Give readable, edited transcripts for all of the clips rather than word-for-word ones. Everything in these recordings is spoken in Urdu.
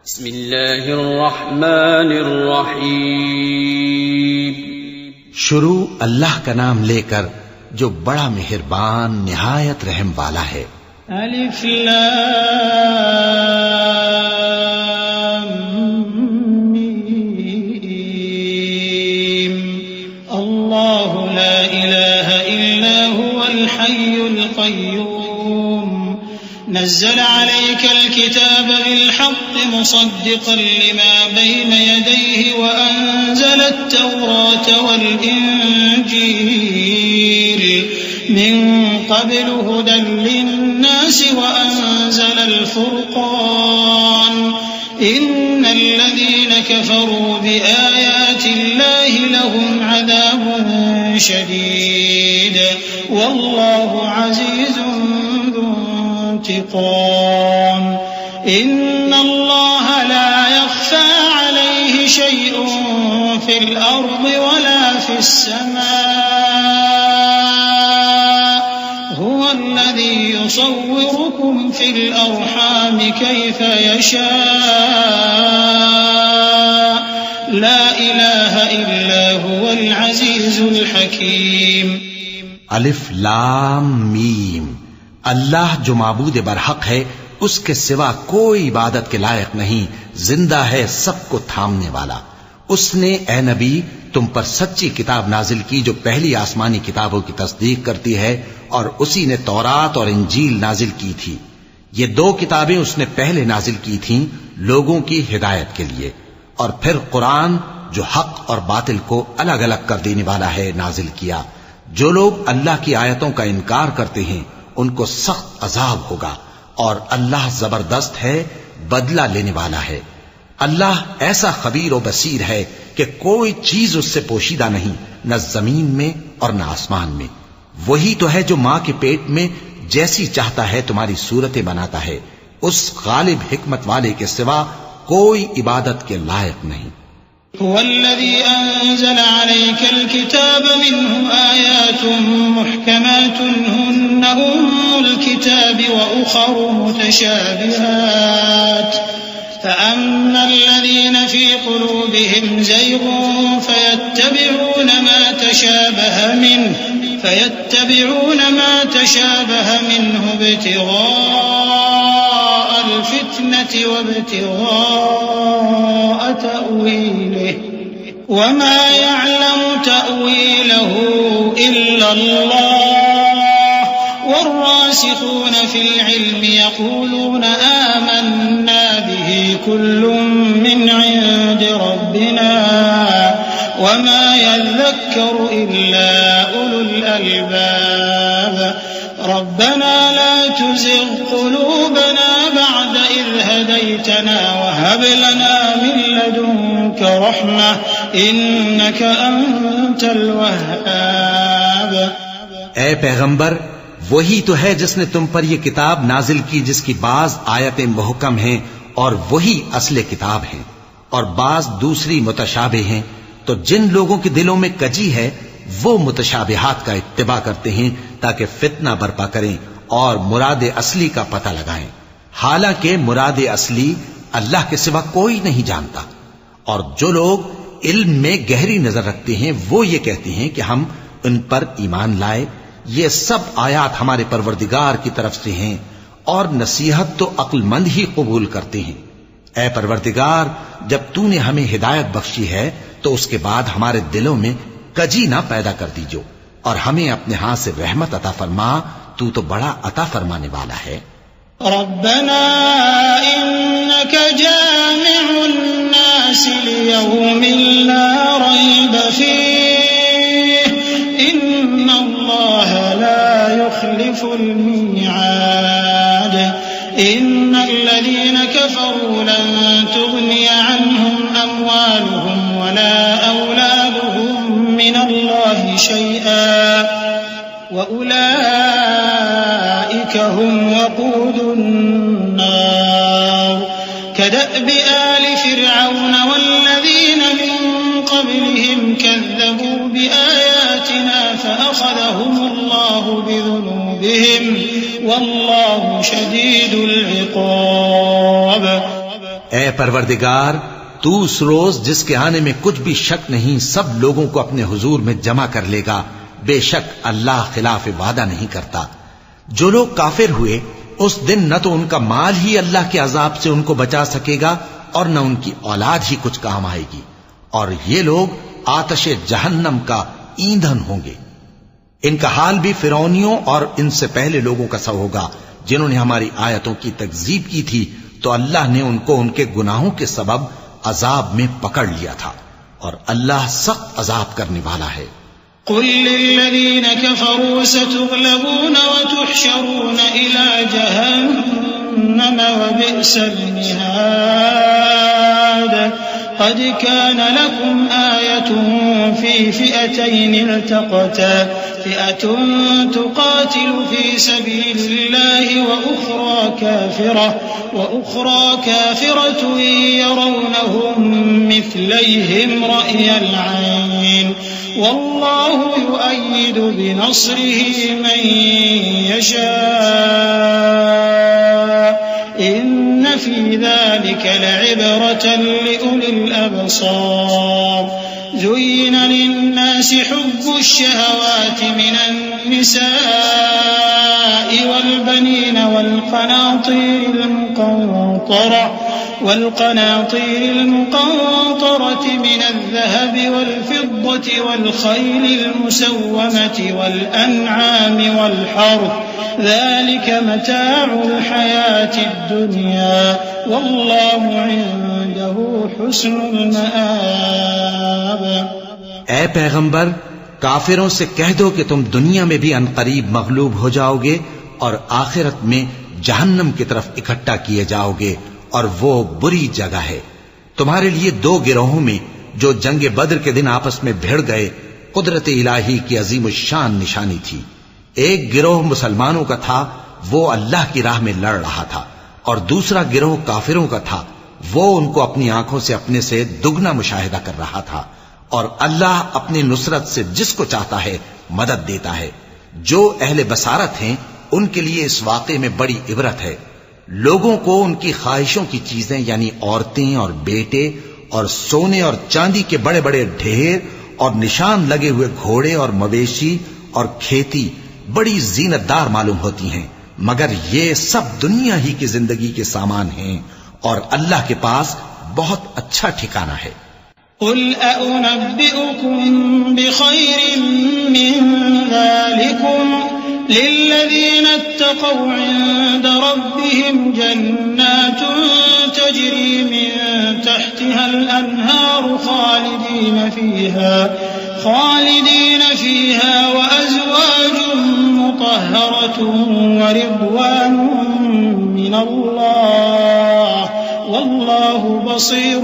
بسم اللہ الرحمن الرحیم. شروع اللہ کا نام لے کر جو بڑا مہربان نہایت رحم والا ہے. الف لام میم. اللہ لا الہ الا هو الحی القیوم نزل عليك الكتاب بالحق مصدقا لما بين يديه وأنزل التوراة والإنجيل من قبل هدى للناس وأنزل الفرقان إن الذين كفروا بآيات الله لهم عذاب شديد والله عزيز انتقام. إن الله لا يخفى عليه شيء في الأرض ولا في السماء هو الذي يصوركم في الأرحام كيف يشاء لا إله إلا هو العزيز الحكيم. الف لام میم. اللہ جو معبود برحق ہے اس کے سوا کوئی عبادت کے لائق نہیں، زندہ ہے سب کو تھامنے والا. اس نے اے نبی تم پر سچی کتاب نازل کی جو پہلی آسمانی کتابوں کی تصدیق کرتی ہے، اور اسی نے تورات اور انجیل نازل کی تھی. یہ دو کتابیں اس نے پہلے نازل کی تھیں لوگوں کی ہدایت کے لیے، اور پھر قرآن جو حق اور باطل کو الگ الگ کر دینے والا ہے نازل کیا. جو لوگ اللہ کی آیتوں کا انکار کرتے ہیں ان کو سخت عذاب ہوگا، اور اللہ زبردست ہے، بدلہ لینے والا ہے. اللہ ایسا خبیر و بصیر ہے کہ کوئی چیز اس سے پوشیدہ نہیں، نہ زمین میں اور نہ آسمان میں. وہی تو ہے جو ماں کے پیٹ میں جیسی چاہتا ہے تمہاری صورتیں بناتا ہے. اس غالب حکمت والے کے سوا کوئی عبادت کے لائق نہیں. هو الذي أنزل عليك الكتاب منه آيات محكمات هن أم الكتاب وأخر متشابهات فأما الذين في قلوبهم زيغ فيتبعون ما تشابه منه ابتغاء الفتنة وابتغاء تأويله وما يعلم تأويله إلا الله والراسخون في العلم يقولون آمنا به كل من عند ربنا وما يذكر إلا أولو الألباب. ربنا لا تزغ قلوبنا بعد إذ هديتنا وهب لنا من لدنك رحمة إنك أنت الوهاب. اے پیغمبر، وہی تو ہے جس نے تم پر یہ کتاب نازل کی جس کی بعض آیتیں محکم ہیں اور وہی اصل کتاب ہیں، اور بعض دوسری متشابہ ہیں. تو جن لوگوں کے دلوں میں کجی ہے وہ متشابہات کا اتباع کرتے ہیں تاکہ فتنہ برپا کریں اور مراد اصلی کا پتہ لگائیں، حالانکہ مراد اصلی اللہ کے سوا کوئی نہیں جانتا. اور جو لوگ علم میں گہری نظر رکھتے ہیں وہ یہ کہتے ہیں کہ ہم ان پر ایمان لائے. یہ سب آیات ہمارے پروردگار کی طرف سے ہیں اور نصیحت تو عقل مند ہی قبول کرتے ہیں. اے پروردگار، جب تو نے ہمیں ہدایت بخشی ہے تو اس کے بعد ہمارے دلوں میں کجی نہ پیدا کر دیجو، اور ہمیں اپنے ہاتھ سے رحمت عطا فرما، تو بڑا عطا فرمانے والا ہے. ربنا إنك جامع الناس ليوم لا ريب فيه إن الله لا يخلف الميعاد. إن الذين كفروا لن تغني عنهم أموالهم ولا أولادهم من الله شيئا وأولئك هم وقود النار. كدأب آل فرعون والذين من قبلهم كذبوا بآياتنا فأخذهم الله بذنوبهم والله شديد العقاب. اے پروردگار، تو اس روز جس کے آنے میں کچھ بھی شک نہیں سب لوگوں کو اپنے حضور میں جمع کر لے گا، بے شک اللہ خلاف وعدہ نہیں کرتا۔ جو لوگ کافر ہوئے اس دن نہ تو ان کا مال ہی اللہ کے عذاب سے ان کو بچا سکے گا اور نہ ان کی اولاد ہی کچھ کام آئے گی، اور یہ لوگ آتش جہنم کا ایندھن ہوں گے۔ ان کا حال بھی فرعونیوں اور ان سے پہلے لوگوں کا سا ہوگا جنہوں نے ہماری آیتوں کی تکذیب کی تھی، تو اللہ نے ان کو ان کے گناہوں کے سبب عذاب میں پکڑ لیا تھا، اور اللہ سخت عذاب کرنے والا ہے۔ قل للذين كفروا ستغلبون وتحشرون إلى جهنم وبئس المهاد قد كان لكم آية في فئتين التقتا فئة تقاتل في سبيل الله وأخرى كافرة يرونهم مثليهم رأي العين والله يؤيد بنصره من يشاء إن في ذلك لعبرة لأولي الأبصار زين للناس حب الشهوات من النساء والبنين والقناطير المقنطرة من الذهب والفضة والخيل المسومة والأنعام والحرث ذلك متاع الحياة الدنيا والله عنده حسن المآب۔ اے پیغمبر، کافروں سے کہہ دو کہ تم دنیا میں بھی عنقریب مغلوب ہو جاؤ گے اور آخرت میں جہنم کی طرف اکٹھا کیے جاؤ گے، اور وہ بری جگہ ہے۔ تمہارے لیے دو گروہوں میں جو جنگ بدر کے دن آپس میں بھیڑ گئے قدرت الہی کی عظیم الشان نشانی تھی۔ ایک گروہ مسلمانوں کا تھا، وہ اللہ کی راہ میں لڑ رہا تھا، اور دوسرا گروہ کافروں کا تھا، وہ ان کو اپنی آنکھوں سے اپنے سے دگنا مشاہدہ کر رہا تھا۔ اور اللہ اپنی نصرت سے جس کو چاہتا ہے مدد دیتا ہے۔ جو اہل بصارت ہیں ان کے لیے اس واقعے میں بڑی عبرت ہے۔ لوگوں کو ان کی خواہشوں کی چیزیں یعنی عورتیں اور بیٹے اور سونے اور چاندی کے بڑے بڑے ڈھیر اور نشان لگے ہوئے گھوڑے اور مویشی اور کھیتی بڑی زینت دار معلوم ہوتی ہیں، مگر یہ سب دنیا ہی کی زندگی کے سامان ہیں، اور اللہ کے پاس بہت اچھا ٹھکانہ ہے۔ قل أأنبئكم بخير من ذلكم للذين اتقوا عند ربهم جنات تجري من تحتها الأنهار خالدين فيها وأزواج مطهرة ورضوان من الله والله بصير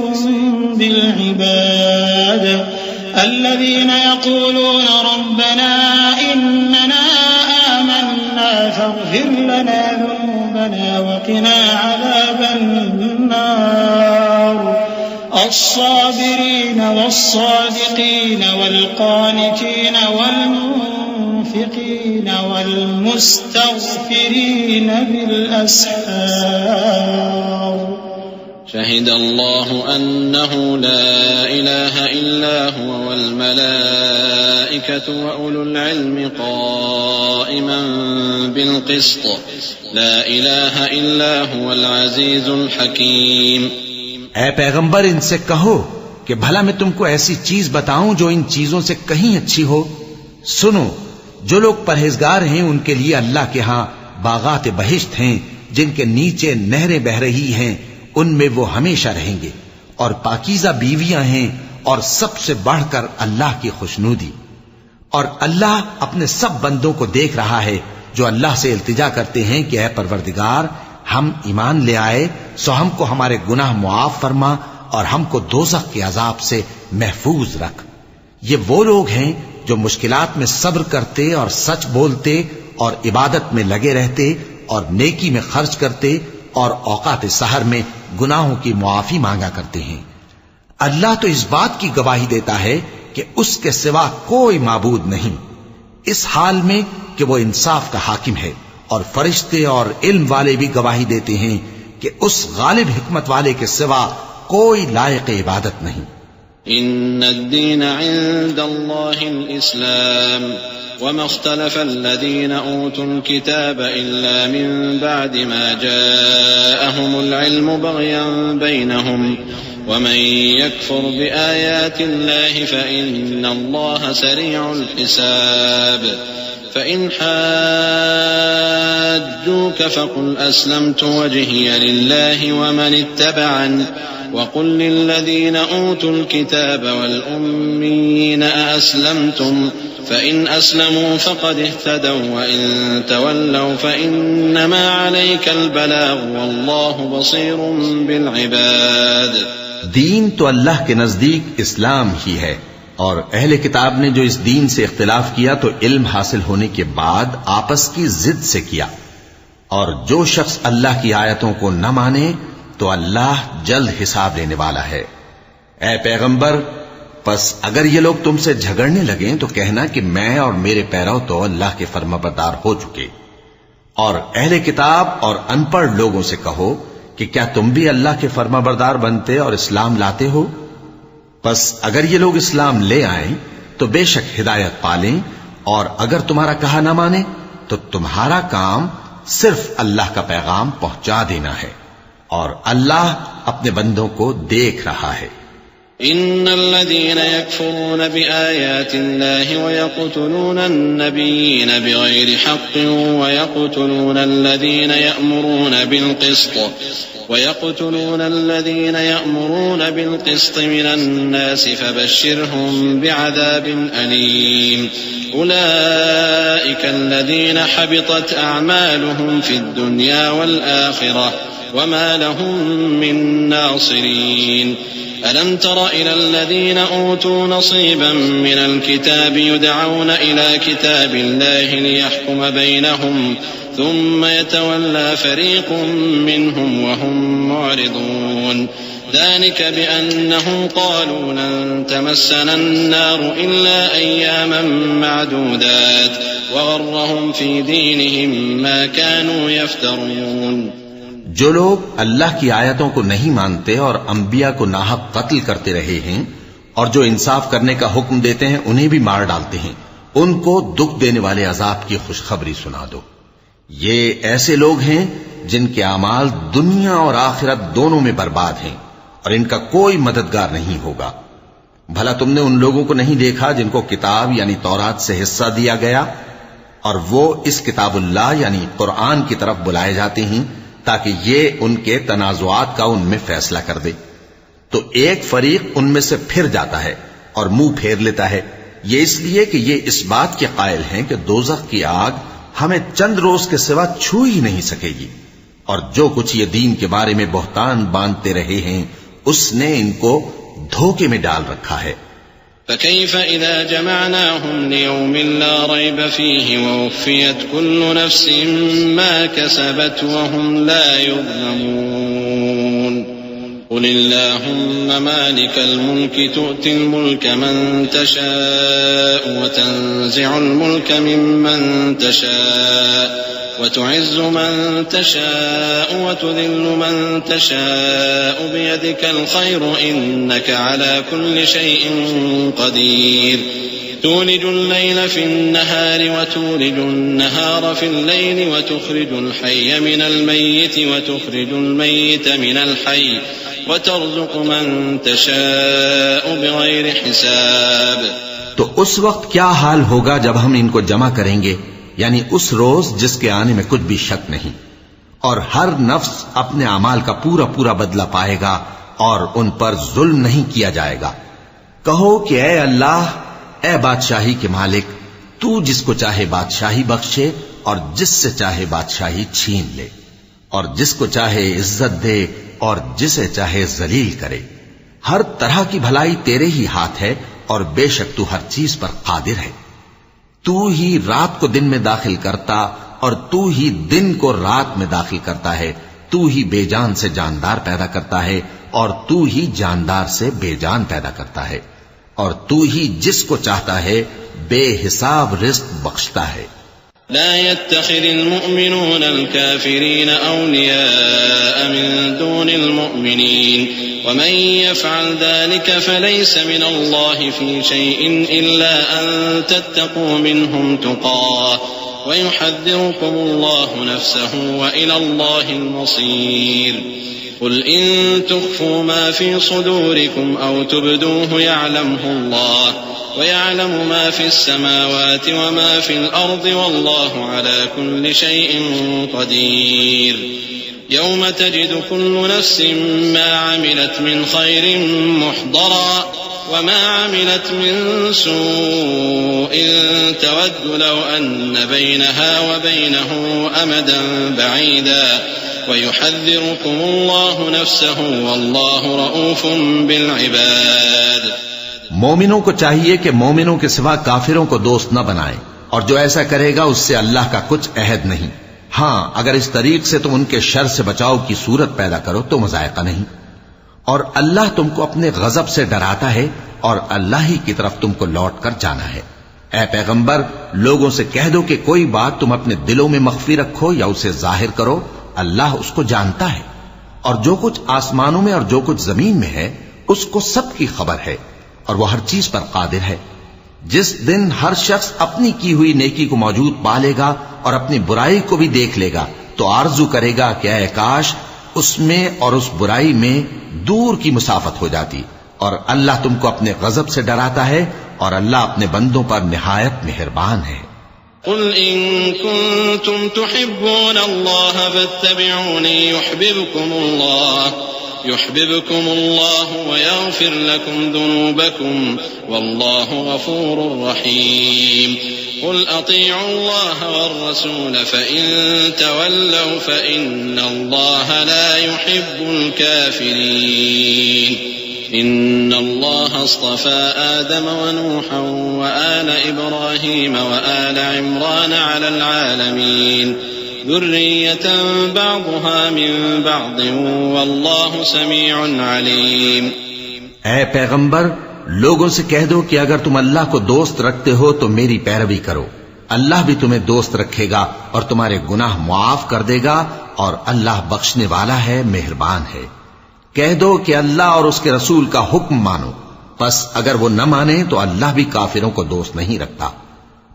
بالعباد الذين يقولون ربنا إننا آمنا فاغفر لنا ذنوبنا وقنا عذاب النار الصابرين والصادقين والقانتين والمنفقين والمستغفرين بالأسحار شهد الله أنه لا إله إلا هو والملائكة وأولو العلم قائما بالقسط لا إله إلا هو العزيز الحكيم۔ اے پیغمبر، ان سے کہو کہ بھلا میں تم کو ایسی چیز بتاؤں جو ان چیزوں سے کہیں اچھی ہو۔ سنو، جو لوگ پرہیزگار ہیں ان کے لیے اللہ کے ہاں باغات بہشت ہیں جن کے نیچے نہریں بہ رہی ہیں، ان میں وہ ہمیشہ رہیں گے، اور پاکیزہ بیویاں ہیں، اور سب سے بڑھ کر اللہ کی خوشنودی۔ اور اللہ اپنے سب بندوں کو دیکھ رہا ہے جو اللہ سے التجا کرتے ہیں کہ اے پروردگار، ہم ایمان لے آئے سو ہم کو ہمارے گناہ معاف فرما اور ہم کو دوزخ کے عذاب سے محفوظ رکھ۔ یہ وہ لوگ ہیں جو مشکلات میں صبر کرتے اور سچ بولتے اور عبادت میں لگے رہتے اور نیکی میں خرچ کرتے اور اوقات سحر میں گناہوں کی معافی مانگا کرتے ہیں۔ اللہ تو اس بات کی گواہی دیتا ہے کہ اس کے سوا کوئی معبود نہیں، اس حال میں کہ وہ انصاف کا حاکم ہے، اور فرشتے اور علم والے بھی گواہی دیتے ہیں کہ اس غالب حکمت والے کے سوا کوئی لائق عبادت نہیں۔ ان الدین عند اللہ الاسلام وما اختلف الذين اوتوا الكتاب الا من بعد ما جاءهم العلم بغيا بينهم ومن يكفر بآيات الله فإن الله سريع الحساب فإن حاجوك فقل أسلمت وجهي لله ومن اتبعني وقل للذين أوتوا الكتاب والأميين أأسلمتم فإن أسلموا فقد اهتدوا وإن تولوا فإنما عليك البلاغ والله بصير بالعباد۔ دین تو اللہ کے نزدیک اسلام ہی ہے، اور اہل کتاب نے جو اس دین سے اختلاف کیا تو علم حاصل ہونے کے بعد آپس کی ضد سے کیا، اور جو شخص اللہ کی آیتوں کو نہ مانے تو اللہ جلد حساب لینے والا ہے۔ اے پیغمبر، پس اگر یہ لوگ تم سے جھگڑنے لگیں تو کہنا کہ میں اور میرے پیرو تو اللہ کے فرمانبردار ہو چکے، اور اہل کتاب اور ان پڑھ لوگوں سے کہو کہ کیا تم بھی اللہ کے فرمانبردار بنتے اور اسلام لاتے ہو؟ بس اگر یہ لوگ اسلام لے آئیں تو بے شک ہدایت پالیں، اور اگر تمہارا کہا نہ مانے تو تمہارا کام صرف اللہ کا پیغام پہنچا دینا ہے، اور اللہ اپنے بندوں کو دیکھ رہا ہے۔ ان الذين يكفرون بآيات الله ويقتلون النبيين بغير حق ويقتلون الذين يأمرون بالقسط من الناس فبشرهم بعذاب أليم أولئك الذين حبطت أعمالهم في الدنيا والآخرة وما لهم من ناصرين ألم تر إلى الذين أوتوا نصيبا من الكتاب يدعون إلى كتاب الله ليحكم بينهم ثم يتولى فريق منهم وهم معرضون ذلك بأنهم قالوا لن تمسنا النار إلا أياما معدودات وغرهم في دينهم ما كانوا يفترون۔ جو لوگ اللہ کی آیتوں کو نہیں مانتے اور انبیاء کو ناحق قتل کرتے رہے ہیں اور جو انصاف کرنے کا حکم دیتے ہیں انہیں بھی مار ڈالتے ہیں، ان کو دکھ دینے والے عذاب کی خوشخبری سنا دو۔ یہ ایسے لوگ ہیں جن کے اعمال دنیا اور آخرت دونوں میں برباد ہیں اور ان کا کوئی مددگار نہیں ہوگا۔ بھلا تم نے ان لوگوں کو نہیں دیکھا جن کو کتاب یعنی تورات سے حصہ دیا گیا اور وہ اس کتاب اللہ یعنی قرآن کی طرف بلائے جاتے ہیں تاکہ یہ ان کے تنازعات کا ان میں فیصلہ کر دے، تو ایک فریق ان میں سے پھر جاتا ہے اور منہ پھیر لیتا ہے، یہ اس لیے کہ یہ اس بات کے قائل ہیں کہ دوزخ کی آگ ہمیں چند روز کے سوا چھو ہی نہیں سکے گی، اور جو کچھ یہ دین کے بارے میں بہتان باندھتے رہے ہیں اس نے ان کو دھوکے میں ڈال رکھا ہے۔ فكيف إذا جمعناهم ليوم لا ريب فيه ووفيت كل نفس ما كسبت وهم لا يظلمون قل اللهم مالك الملك تؤتي الملك من تشاء وتنزع الملك ممن تشاء وتعز من تشاء وتذل من تشاء بيدك الخير إنك على كل شيء قدير تولج الليل في النهار وتولج النهار في الليل وتخرج الحي من الميت وتخرج الميت من الحي وترزق من تشاء بغير حساب۔ تو اس وقت کیا حال ہوگا جب ہم ان کو جمع کریں گے، یعنی اس روز جس کے آنے میں کچھ بھی شک نہیں، اور ہر نفس اپنے اعمال کا پورا پورا بدلہ پائے گا اور ان پر ظلم نہیں کیا جائے گا۔ کہو کہ اے اللہ، اے بادشاہی کے مالک، تو جس کو چاہے بادشاہی بخشے اور جس سے چاہے بادشاہی چھین لے، اور جس کو چاہے عزت دے اور جسے چاہے ذلیل کرے۔ ہر طرح کی بھلائی تیرے ہی ہاتھ ہے اور بے شک تو ہر چیز پر قادر ہے۔ تو ہی رات کو دن میں داخل کرتا اور تو ہی دن کو رات میں داخل کرتا ہے، تو ہی بے جان سے جاندار پیدا کرتا ہے اور تو ہی جاندار سے بے جان پیدا کرتا ہے، اور تو ہی جس کو چاہتا ہے بے حساب رزق بخشتا ہے۔ لا يتخذ المؤمنون الكافرين أولياء من دون المؤمنين ومن يفعل ذلك فليس من الله في شيء إلا أن تتقوا منهم تقاه ويحذركم الله نفسه وإلى الله المصير قل إن تخفوا ما في صدوركم أو تبدوه يعلمه الله ويعلم ما في السماوات وما في الأرض والله على كل شيء قدير يوم تجد كل نفس ما عملت من خير محضرا وما عملت من سوء تود لو أن بينها وبينه أمدا بعيدا ويحذركم الله نفسه والله رؤوف بالعباد. مومنوں کو چاہیے کہ مومنوں کے سوا کافروں کو دوست نہ بنائیں، اور جو ایسا کرے گا اس سے اللہ کا کچھ عہد نہیں. ہاں اگر اس طریق سے تم ان کے شر سے بچاؤ کی صورت پیدا کرو تو مذائقہ نہیں. اور اللہ تم کو اپنے غضب سے ڈراتا ہے اور اللہ ہی کی طرف تم کو لوٹ کر جانا ہے. اے پیغمبر لوگوں سے کہہ دو کہ کوئی بات تم اپنے دلوں میں مخفی رکھو یا اسے ظاہر کرو، اللہ اس کو جانتا ہے، اور جو کچھ آسمانوں میں اور جو کچھ زمین میں ہے اس کو سب کی خبر ہے اور وہ ہر چیز پر قادر ہے. جس دن ہر شخص اپنی کی ہوئی نیکی کو موجود پا لے گا اور اپنی برائی کو بھی دیکھ لے گا تو آرزو کرے گا کہ اے کاش اس میں اور اس برائی میں دور کی مسافت ہو جاتی. اور اللہ تم کو اپنے غضب سے ڈراتا ہے اور اللہ اپنے بندوں پر نہایت مہربان ہے. قل إن كنتم تحبون الله فاتبعوني يحببكم الله ويغفر لكم ذنوبكم والله غفور رحيم. قل أطيعوا الله والرسول فإن تولوا فإن الله لا يحب الكافرين. إن الله اصطفى آدم ونوحا وآل إبراهيم وآل عمران على العالمين ذرية بعضها من بعض والله سميع عليم. اے پیغمبر لوگوں سے کہہ دو کہ اگر تم اللہ کو دوست رکھتے ہو تو میری پیروی کرو، اللہ بھی تمہیں دوست رکھے گا اور تمہارے گناہ معاف کر دے گا اور اللہ بخشنے والا ہے، مہربان ہے. کہہ دو کہ اللہ اور اس کے رسول کا حکم مانو، پس اگر وہ نہ مانے تو اللہ بھی کافروں کو دوست نہیں رکھتا.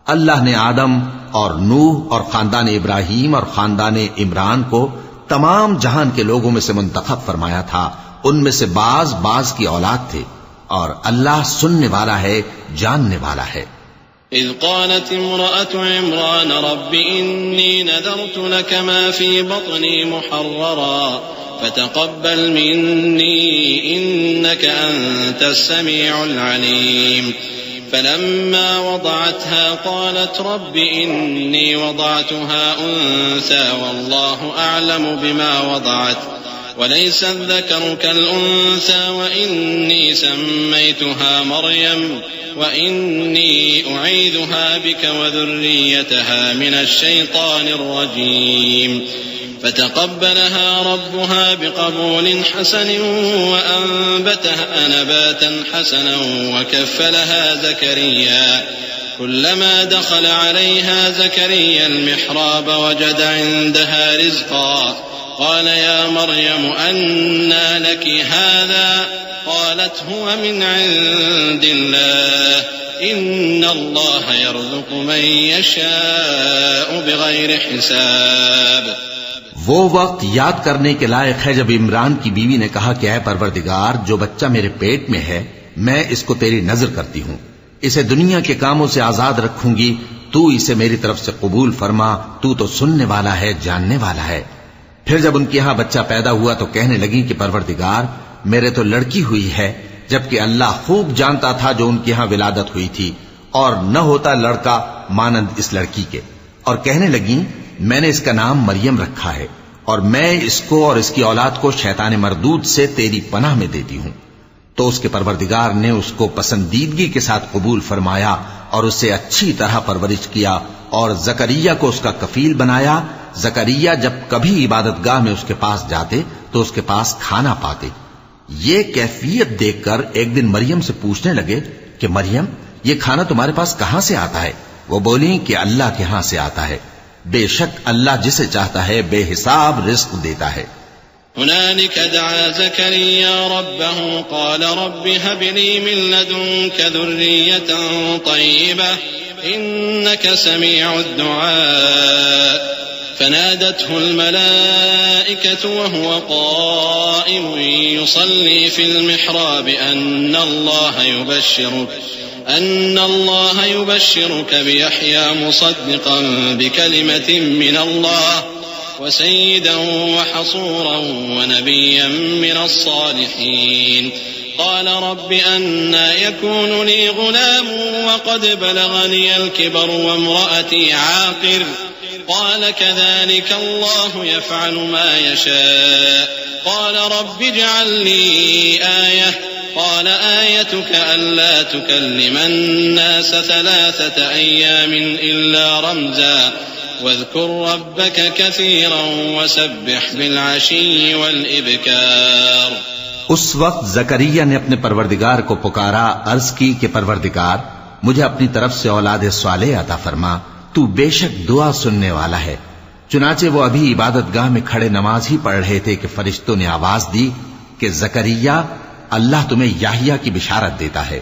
اللہ نے آدم اور نوح اور خاندان ابراہیم اور خاندان عمران کو تمام جہان کے لوگوں میں سے منتخب فرمایا تھا. ان میں سے بعض کی اولاد تھے، اور اللہ سننے والا ہے، جاننے والا ہے. إذ قالت امرأة عمران رب إني نذرت لك ما في بطني محررا فتقبل مني إنك أنت السميع العليم. فلما وضعتها قالت رب إني وضعتها أنثى والله أعلم بما وضعت وليس الذكر كالأنثى وإني سميتها مريم وإني أعيذها بك وذريتها من الشيطان الرجيم. فتقبلها ربها بقبول حسن وأنبتها نباتا حسنا وكفلها زكريا. كلما دخل عليها زكريا المحراب وجد عندها رزقا قال يا مريم أنى لك هذا قالت هو من عند الله إن الله يرزق من يشاء بغير حساب. وہ وقت یاد کرنے کے لائق ہے جب عمران کی بیوی نے کہا کہ اے پروردگار جو بچہ میرے پیٹ میں ہے میں اس کو تیری نظر کرتی ہوں، اسے دنیا کے کاموں سے آزاد رکھوں گی، تو اسے میری طرف سے قبول فرما، تو سننے والا ہے، جاننے والا ہے. پھر جب ان کے ہاں بچہ پیدا ہوا تو کہنے لگی کہ پروردگار میرے تو لڑکی ہوئی ہے، جبکہ اللہ خوب جانتا تھا جو ان کے ہاں ولادت ہوئی تھی، اور نہ ہوتا لڑکا مانند اس لڑکی کے. اور کہنے لگی میں نے اس کا نام مریم رکھا ہے اور میں اس کو اور اس کی اولاد کو شیطان مردود سے تیری پناہ میں دیتی ہوں. تو اس کے پروردگار نے اس کو پسندیدگی کے ساتھ قبول فرمایا اور اسے اچھی طرح پرورش کیا اور زکریا کو اس کا کفیل بنایا. زکریا جب کبھی عبادت گاہ میں اس کے پاس جاتے تو اس کے پاس کھانا پاتے. یہ کیفیت دیکھ کر ایک دن مریم سے پوچھنے لگے کہ مریم یہ کھانا تمہارے پاس کہاں سے آتا ہے؟ وہ بولیں کہ اللہ کے ہاں سے آتا ہے، بے شک اللہ جسے چاہتا ہے بے حساب رزق دیتا ہے۔ هنالك دعا زكريا ربه قال رب هب لي من لدنك ذرية طيبة إنك سميع الدعاء فنادته الملائكة وهو قائم يصلي في المحراب أن الله يبشرك بيحيى مصدقا بكلمة من الله وسيدا وحصورا ونبيا من الصالحين قال رب أنى يكون لي غلام وقد بلغني الكبر وامرأتي عاقر قال كذلك الله يفعل ما يشاء قال رب اجعل لي آية قال آيتك ألا تكلم الناس 3 أيام إلا رمزا واذكر ربك كثيرا وسبح بالعشي والإبكار۔ اس وقت زکریا نے اپنے پروردگار کو پکارا، عرض کی کہ پروردگار مجھے اپنی طرف سے اولاد صالح عطا فرما، تو بے شک دعا سننے والا ہے۔ چنانچہ وہ ابھی عبادت گاہ میں کھڑے نماز ہی پڑھ رہے تھے کہ فرشتوں نے آواز دی کہ زکریا اللہ تمہیں یحییٰ کی بشارت دیتا ہے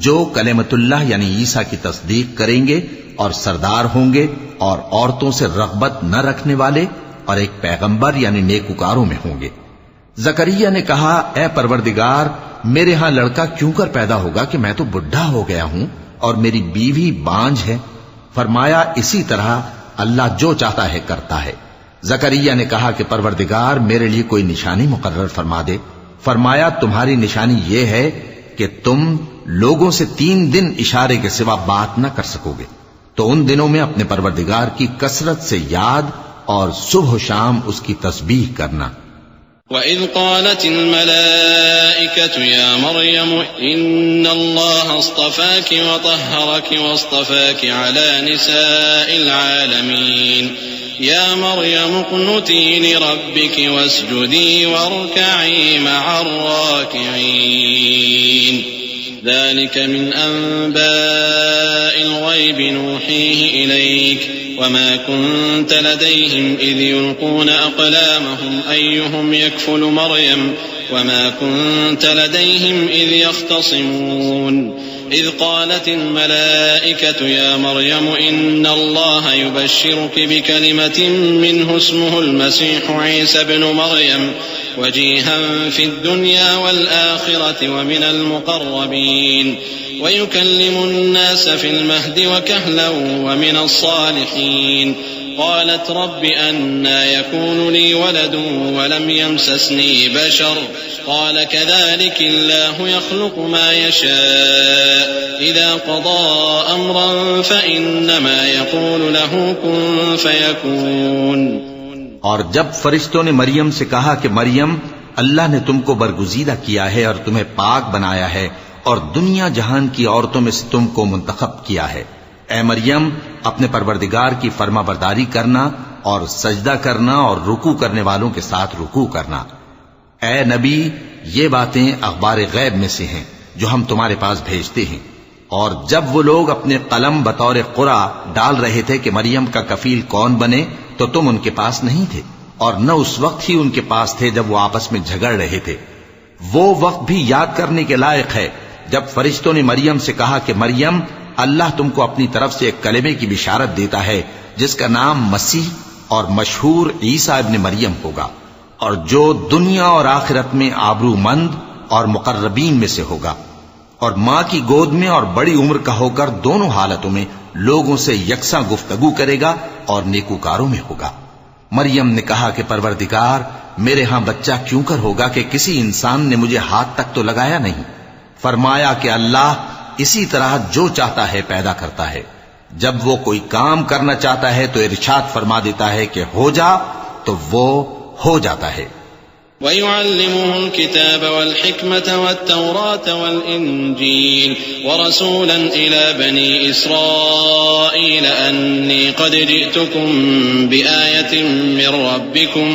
جو کلمت اللہ یعنی عیسیٰ کی تصدیق کریں گے اور سردار ہوں گے اور عورتوں سے رغبت نہ رکھنے والے اور ایک پیغمبر یعنی نیکوکاروں میں ہوں گے۔ زکریا نے کہا اے پروردگار میرے ہاں لڑکا کیوں کر پیدا ہوگا کہ میں تو بڈھا ہو گیا ہوں اور میری بیوی بانجھ ہے۔ فرمایا اسی طرح اللہ جو چاہتا ہے کرتا ہے۔ زکریا نے کہا کہ پروردگار میرے لیے کوئی نشانی مقرر فرما دے۔ فرمایا تمہاری نشانی یہ ہے کہ تم لوگوں سے 3 دن اشارے کے سوا بات نہ کر سکو گے، تو ان دنوں میں اپنے پروردگار کی کثرت سے یاد اور صبح و شام اس کی تسبیح کرنا۔ وَإِذْ قَالَتِ الْمَلَائِكَةُ يَا مَرْيَمُ إِنَّ اللَّهَ اصْطَفَاكِ وَطَهَّرَكِ وَاصْطَفَاكِ عَلَى نِسَاءِ الْعَالَمِينَ يَا مَرْيَمُ اقْنُتِي لِرَبِّكِ وَاسْجُدِي وَارْكَعِي مَعَ الرَّاكِعِينَ ذلك من أنباء الغيب نوحيه إليك وما كنت لديهم إذ يلقون أقلامهم أيهم يكفل مريم وما كنت لديهم إذ يختصمون إذ قالت الملائكة يا مريم إن الله يبشرك بكلمة منه اسمه المسيح عيسى بن مريم وجيها في الدنيا والآخرة ومن المقربين ويكلم الناس في المهد وكهلا ومن الصالحين قالت رب أنى يكون لي ولد ولم يمسسني بشر قال كذلك الله يخلق ما يشاء إذا قضى أمرا فإنما يقول له كن فيكون۔ اور جب فرشتوں نے مریم سے کہا کہ مریم اللہ نے تم کو برگزیدہ کیا ہے اور تمہیں پاک بنایا ہے اور دنیا جہان کی عورتوں میں سے تم کو منتخب کیا ہے، اے مریم اپنے پروردگار کی فرما برداری کرنا اور سجدہ کرنا اور رکوع کرنے والوں کے ساتھ رکوع کرنا۔ اے نبی یہ باتیں اخبار غیب میں سے ہیں جو ہم تمہارے پاس بھیجتے ہیں۔ اور جب وہ لوگ اپنے قلم بطور قرعہ ڈال رہے تھے کہ مریم کا کفیل کون بنے تو تم ان کے پاس نہیں تھے اور نہ اس وقت ہی ان کے پاس تھے جب وہ آپس میں جھگڑ رہے تھے۔ وہ وقت بھی یاد کرنے کے لائق ہے جب فرشتوں نے مریم سے کہا کہ مریم اللہ تم کو اپنی طرف سے ایک کلمے کی بشارت دیتا ہے جس کا نام مسیح اور مشہور عیسیٰ ابن مریم ہوگا، اور جو دنیا اور آخرت میں آبرو مند اور مقربین میں سے ہوگا، اور ماں کی گود میں اور بڑی عمر کا ہو کر دونوں حالتوں میں لوگوں سے یکساں گفتگو کرے گا اور نیکوکاروں میں ہوگا۔ مریم نے کہا کہ پروردگار میرے ہاں بچہ کیوں کر ہوگا کہ کسی انسان نے مجھے ہاتھ تک تو لگایا نہیں۔ فرمایا کہ اللہ اسی طرح جو چاہتا ہے پیدا کرتا ہے، جب وہ کوئی کام کرنا چاہتا ہے تو ارشاد فرما دیتا ہے کہ ہو جا تو وہ ہو جاتا ہے۔ وَيُعَلِّمُهُ الْكِتَابَ وَالْحِكْمَةَ وَالتَّوْرَاةَ وَالْإِنْجِيلَ وَرَسُولًا إِلَى بَنِي إِسْرَائِيلَ أَنِّي قَدْ جِئْتُكُمْ بِآيَةٍ مِّن رَّبِّكُمْ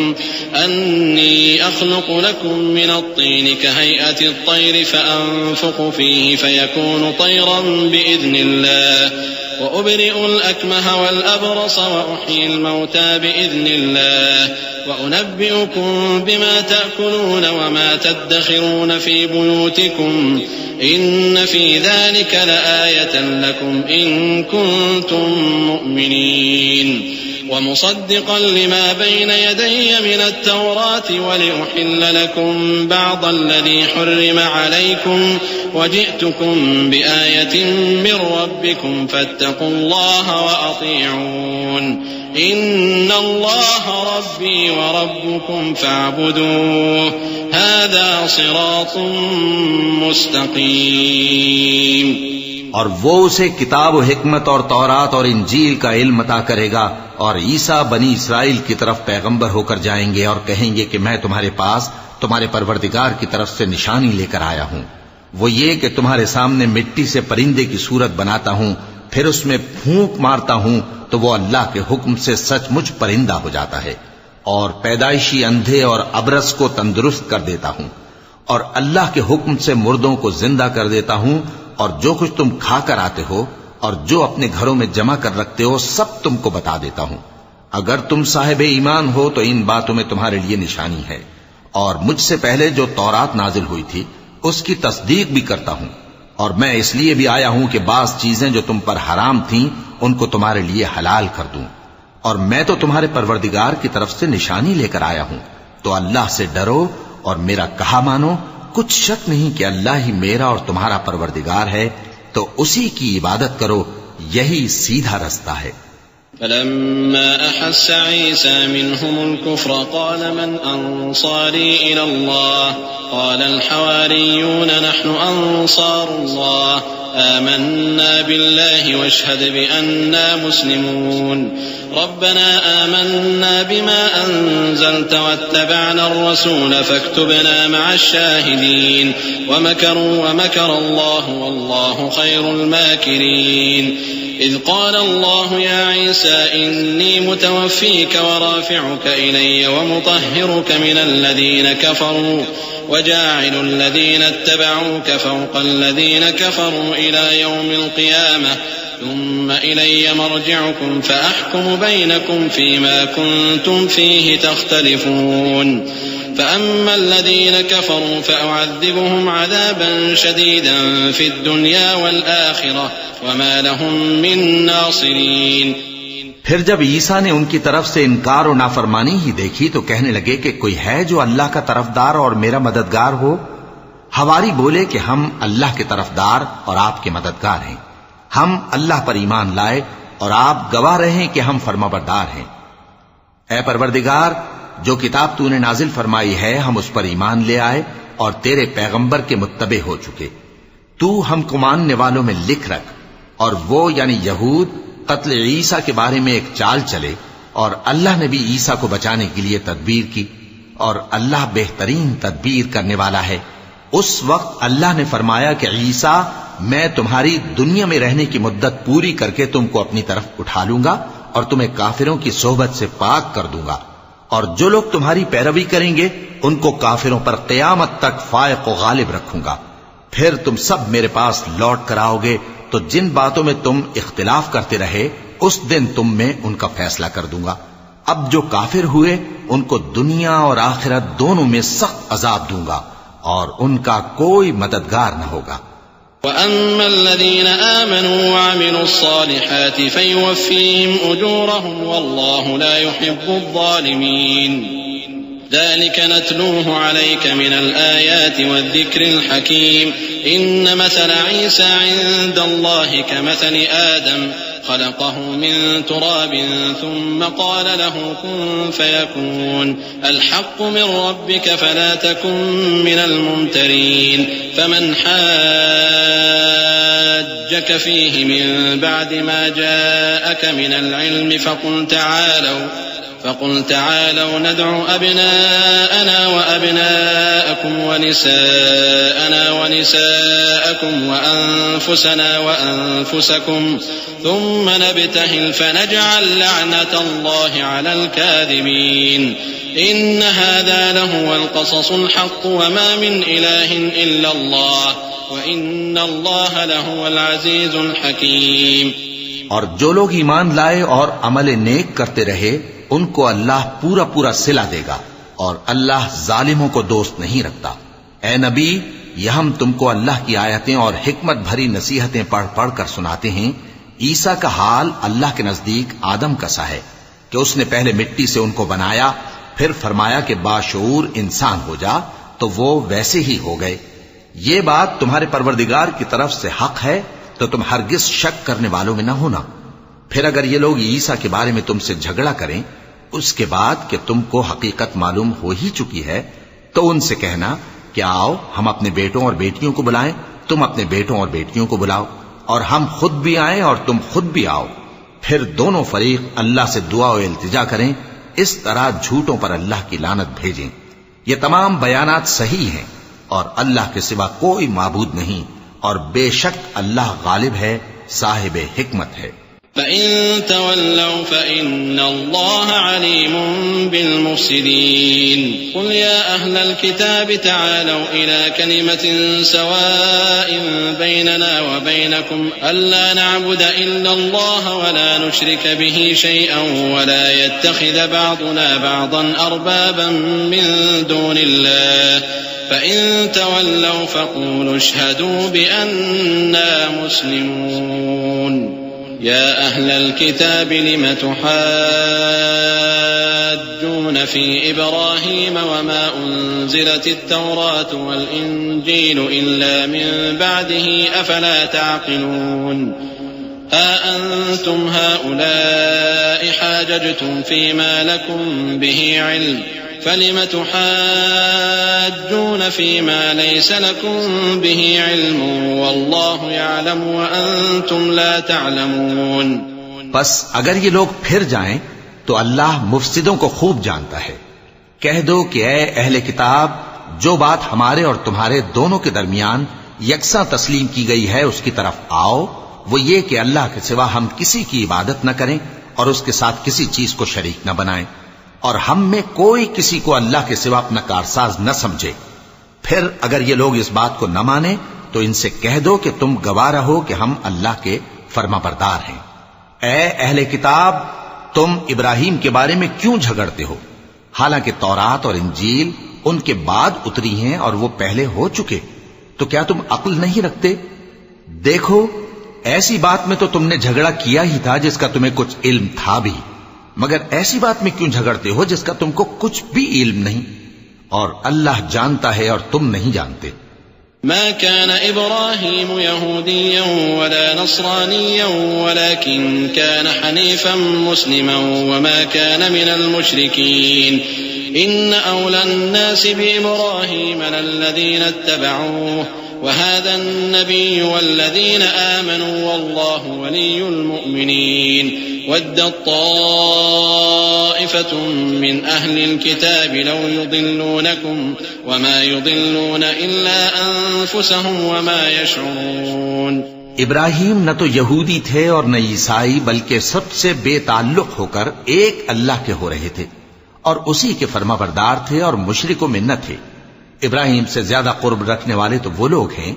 أَنِّي أَخْلُقُ لَكُم مِّنَ الطِّينِ كَهَيْئَةِ الطَّيْرِ فَأَنفُخُ فِيهِ فَيَكُونُ طَيْرًا بِإِذْنِ اللَّهِ وأبرئ الأكمه والأبرص وأحيي الموتى بإذن الله وأنبئكم بما تأكلون وما تدخرون في بيوتكم إن في ذلك لآية لكم إن كنتم مؤمنين ومصدقا لما بين يدي من التوراة ولأحل لكم بعض الذي حرم عليكم وجئتكم بآية من ربكم فاتقوا الله وأطيعون إن الله ربي وربكم فاعبدوه هذا صراط مستقيم. اور وہ اسے کتاب و حکمت اور تورات اور انجیل کا علم عطا کرے گا، اور عیسیٰ بنی اسرائیل کی طرف پیغمبر ہو کر جائیں گے اور کہیں گے کہ میں تمہارے پاس تمہارے پروردگار کی طرف سے نشانی لے کر آیا ہوں، وہ یہ کہ تمہارے سامنے مٹی سے پرندے کی صورت بناتا ہوں، پھر اس میں پھونک مارتا ہوں تو وہ اللہ کے حکم سے سچ مچ پرندہ ہو جاتا ہے، اور پیدائشی اندھے اور ابرص کو تندرست کر دیتا ہوں، اور اللہ کے حکم سے مردوں کو زندہ کر دیتا ہوں، اور جو کچھ تم کھا کر آتے ہو اور جو اپنے گھروں میں جمع کر رکھتے ہو سب تم کو بتا دیتا ہوں. اگر تم صاحب ایمان ہو تو ان باتوں میں تمہارے لیے نشانی ہے، اور مجھ سے پہلے جو تورات نازل ہوئی تھی اس کی تصدیق بھی کرتا ہوں، اور میں اس لیے بھی آیا ہوں کہ بعض چیزیں جو تم پر حرام تھیں ان کو تمہارے لیے حلال کر دوں، اور میں تو تمہارے پروردگار کی طرف سے نشانی لے کر آیا ہوں. تو اللہ سے ڈرو اور میرا کہا مانو، کچھ شک نہیں کہ اللہ ہی میرا اور تمہارا پروردگار ہے، تو اسی کی عبادت کرو، یہی سیدھا رستہ ہے. فلما أحس عيسى منهم الكفر قال من أنصاري إلى الله قال الحواريون نحن أنصار الله آمنا بالله واشهد بأننا مسلمون ربنا آمنا بما أنزلت واتبعنا الرسول فاكتبنا مع الشاهدين ومكروا ومكر الله والله خير الماكرين إذ قال الله يا عيسى إني متوفيك ورافعك إلي ومطهرك من الذين كفروا وجاعل الذين اتبعوك فوق الذين كفروا إلى يوم القيامة ثم إلي مرجعكم فأحكم بينكم فيما كنتم فيه تختلفون فأما الذين كفروا فأعذبهم عذابا شديدا في الدنيا والآخرة وما لهم من ناصرين. پھر جب عیسیٰ نے ان کی طرف سے انکار و نافرمانی ہی دیکھی تو کہنے لگے کہ کوئی ہے جو اللہ کا طرفدار اور میرا مددگار ہو؟ حواری بولے کہ ہم اللہ کے طرفدار اور آپ کے مددگار ہیں، ہم اللہ پر ایمان لائے اور آپ گواہ رہیں کہ ہم فرمانبردار ہیں. اے پروردگار، جو کتاب تو نے نازل فرمائی ہے ہم اس پر ایمان لے آئے اور تیرے پیغمبر کے متبع ہو چکے. تو ہم کو ماننے والوں میں لکھ رکھ. اور وہ یعنی یہود قتل عیسیٰ کے بارے میں ایک چال چلے، اور اللہ نے بھی عیسیٰ کو بچانے کے لیے تدبیر کی، اور اللہ بہترین تدبیر کرنے والا ہے. اس وقت اللہ نے فرمایا کہ عیسیٰ، میں تمہاری دنیا میں رہنے کی مدت پوری کر کے تم کو اپنی طرف اٹھا لوں گا اور تمہیں کافروں کی صحبت سے پاک کر دوں گا، اور جو لوگ تمہاری پیروی کریں گے ان کو کافروں پر قیامت تک فائق و غالب رکھوں گا. پھر تم سب میرے پاس لوٹ کر آؤ گے تو جن باتوں میں تم اختلاف کرتے رہے اس دن تم میں ان کا فیصلہ کر دوں گا. اب جو کافر ہوئے ان کو دنیا اور آخرت دونوں میں سخت عذاب دوں گا اور ان کا کوئی مددگار نہ ہوگا. وَأَمَّا الَّذِينَ آمَنُوا وَعَمِلُوا الصَّالِحَاتِ فَيُوَفِّيهِمْ أُجُورَهُمْ وَاللَّهُ لَا يُحِبُّ الظَّالِمِينَ ذلك نتلوه عليك من الآيات والذكر الحكيم إن مثل عيسى عند الله كمثل آدم خلقه من تراب ثم قال له كن فيكون الحق من ربك فلا تكن من الممترين فمن حاجك فيه من بعد ما جاءك من العلم فقل تعالوا ندعو أبناءنا وأبناءكم ونساءنا ونساءكم وأنفسنا وأنفسكم ثم نبتهل فنجعل لعنة الله على الكاذبين إن هذا لهو القصص الحق وما من إله إلا الله وإن الله لهو العزيز الحكيم. اور جو لوگ ایمان لائے اور عمل نیک کرتے رہے ان کو اللہ پورا پورا صلہ دے گا، اور اللہ ظالموں کو دوست نہیں رکھتا۔ اے نبی، یہ ہم تم کو اللہ کی آیتیں اور حکمت بھری نصیحتیں پڑھ پڑھ کر سناتے ہیں۔ عیسیٰ کا حال اللہ کے نزدیک آدم کا سا ہے کہ اس نے پہلے مٹی سے ان کو بنایا، پھر فرمایا کہ باشعور انسان ہو جا، تو وہ ویسے ہی ہو گئے۔ یہ بات تمہارے پروردگار کی طرف سے حق ہے، تو تم ہرگز شک کرنے والوں میں نہ ہونا۔ پھر اگر یہ لوگ عیسیٰ کے بارے میں تم سے جھگڑا کریں اس کے بعد کہ تم کو حقیقت معلوم ہو ہی چکی ہے، تو ان سے کہنا کہ آؤ ہم اپنے بیٹوں اور بیٹیوں کو بلائیں، تم اپنے بیٹوں اور بیٹیوں کو بلاؤ، اور ہم خود بھی آئیں اور تم خود بھی آؤ، پھر دونوں فریق اللہ سے دعا و التجا کریں، اس طرح جھوٹوں پر اللہ کی لعنت بھیجیں۔ یہ تمام بیانات صحیح ہیں، اور اللہ کے سوا کوئی معبود نہیں، اور بے شک اللہ غالب ہے، صاحب حکمت ہے۔ فَإِن تَوَلَّوْا فَإِنَّ اللَّهَ عَلِيمٌ بِالْمُفْسِدِينَ قُلْ يَا أَهْلَ الْكِتَابِ تَعَالَوْا إِلَى كَلِمَةٍ سَوَاءٍ بَيْنَنَا وَبَيْنَكُمْ أَلَّا نَعْبُدَ إِلَّا اللَّهَ وَلَا نُشْرِكَ بِهِ شَيْئًا وَلَا يَتَّخِذَ بَعْضُنَا بَعْضًا أَرْبَابًا مِّن دُونِ اللَّهِ فَإِن تَوَلَّوْا فَقُولُوا اشْهَدُوا بِأَنَّا مُسْلِمُونَ يا أهل الكتاب لم تحاجون في إبراهيم وما أنزلت التوراة والإنجيل إلا من بعده أفلا تعقلون ها أنتم هؤلاء حاججتم فيما لكم به علم فلم تحاجون فيما ليس لكم به علم والله يعلم وأنتم لا تعلمون۔ بس اگر یہ لوگ پھر جائیں تو اللہ مفسدوں کو خوب جانتا ہے۔ کہہ دو کہ اے اہل کتاب، جو بات ہمارے اور تمہارے دونوں کے درمیان یکساں تسلیم کی گئی ہے اس کی طرف آؤ، وہ یہ کہ اللہ کے سوا ہم کسی کی عبادت نہ کریں اور اس کے ساتھ کسی چیز کو شریک نہ بنائیں، اور ہم میں کوئی کسی کو اللہ کے سوا اپنا کارساز نہ سمجھے۔ پھر اگر یہ لوگ اس بات کو نہ مانیں تو ان سے کہہ دو کہ تم گواہ رہو کہ ہم اللہ کے فرما بردار ہیں۔ اے اہل کتاب، تم ابراہیم کے بارے میں کیوں جھگڑتے ہو؟ حالانکہ تورات اور انجیل ان کے بعد اتری ہیں اور وہ پہلے ہو چکے، تو کیا تم عقل نہیں رکھتے؟ دیکھو، ایسی بات میں تو تم نے جھگڑا کیا ہی تھا جس کا تمہیں کچھ علم تھا بھی، مگر ایسی بات میں کیوں جھگڑتے ہو جس کا تم کو کچھ بھی علم نہیں؟ اور اللہ جانتا ہے اور تم نہیں جانتے۔ ما كان إبراهيم يهوديا ولا نصرانيا ولكن كان حنيفا مسلما وما كان من المشركين إن أولى الناس بإبراهيم للذين اتبعوه وهذا النبي والذين آمنوا والله ولي المؤمنين ودت طائفة من أهل الكتاب لو يضلونكم وما يضلون إلا أنفسهم وما يشعرون۔ ابراہیم نہ تو یہودی تھے اور نہ عیسائی، بلکہ سب سے بے تعلق ہو کر ایک اللہ کے ہو رہے تھے اور اسی کے فرما بردار تھے اور مشرکوں میں نہ تھے۔ ابراہیم سے زیادہ قرب رکھنے والے تو وہ لوگ ہیں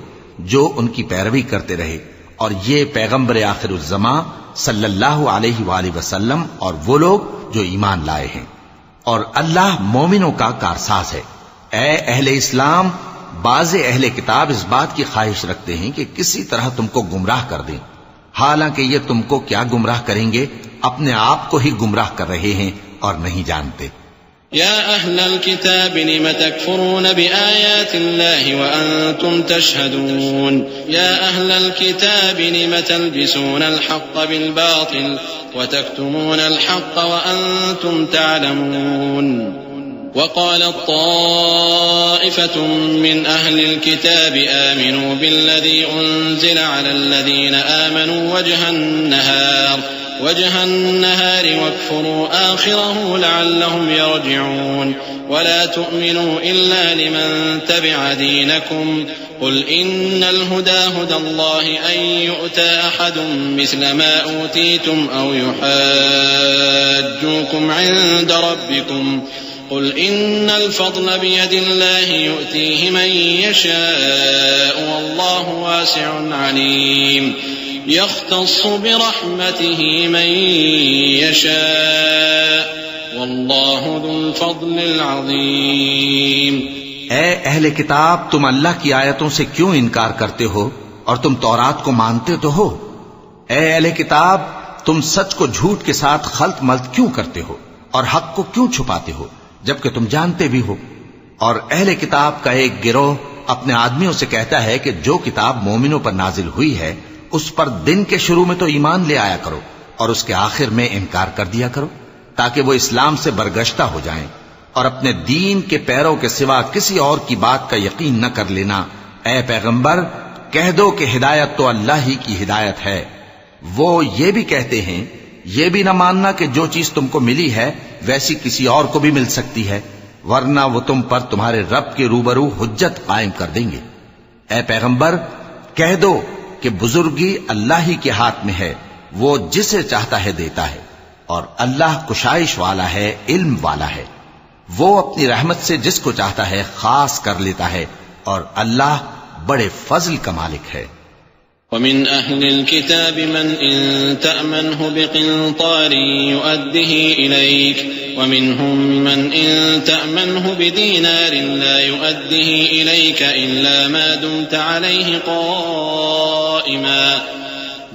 جو ان کی پیروی کرتے رہے، اور یہ پیغمبر آخر الزماں صلی اللہ علیہ وآلہ وسلم اور وہ لوگ جو ایمان لائے ہیں، اور اللہ مومنوں کا کارساز ہے۔ اے اہل اسلام، بعض اہل کتاب اس بات کی خواہش رکھتے ہیں کہ کسی طرح تم کو گمراہ کر دیں، حالانکہ یہ تم کو کیا گمراہ کریں گے، اپنے آپ کو ہی گمراہ کر رہے ہیں اور نہیں جانتے۔ يا أهل الكتاب لم تكفرون بآيات الله وأنتم تشهدون يا أهل الكتاب لم تلبسون الحق بالباطل وتكتمون الحق وأنتم تعلمون وقالت طائفة من أهل الكتاب آمنوا بالذي أنزل على الذين آمنوا وجه النهار واكفروا آخره لعلهم يرجعون ولا تؤمنوا إلا لمن تبع دينكم قل إن الهدى هدى الله أن يؤتى أحد مثل ما أوتيتم أو يحاجوكم عند ربكم قل إن الفضل بيد الله يؤتيه من يشاء والله واسع عليم يختص برحمته من يشاء والله ذو الفضل العظيم۔ اے اہل کتاب، تم اللہ کی آیتوں سے کیوں انکار کرتے ہو اور تم تورات کو مانتے تو ہو؟ اے اہل کتاب، تم سچ کو جھوٹ کے ساتھ خلط ملط کیوں کرتے ہو اور حق کو کیوں چھپاتے ہو جبکہ تم جانتے بھی ہو؟ اور اہل کتاب کا ایک گروہ اپنے آدمیوں سے کہتا ہے کہ جو کتاب مومنوں پر نازل ہوئی ہے اس پر دن کے شروع میں تو ایمان لے آیا کرو اور اس کے آخر میں انکار کر دیا کرو تاکہ وہ اسلام سے برگشتہ ہو جائیں، اور اپنے دین کے پیروں کے سوا کسی اور کی بات کا یقین نہ کر لینا۔ اے پیغمبر، کہہ دو کہ ہدایت تو اللہ ہی کی ہدایت ہے۔ وہ یہ بھی کہتے ہیں، یہ بھی نہ ماننا کہ جو چیز تم کو ملی ہے ویسی کسی اور کو بھی مل سکتی ہے، ورنہ وہ تم پر تمہارے رب کے روبرو حجت قائم کر دیں گے۔ اے پیغمبر، کہہ دو کہ بزرگی اللہ ہی کے ہاتھ میں ہے، وہ جسے چاہتا ہے دیتا ہے، اور اللہ کشائش والا ہے، علم والا ہے۔ وہ اپنی رحمت سے جس کو چاہتا ہے خاص کر لیتا ہے، اور اللہ بڑے فضل کا مالک ہے۔ ومن أهل الكتاب من إن تأمنه بقنطار يؤده إليك ومنهم من إن تأمنه بدينار لا يؤده إليك إلا ما دمت عليه قائما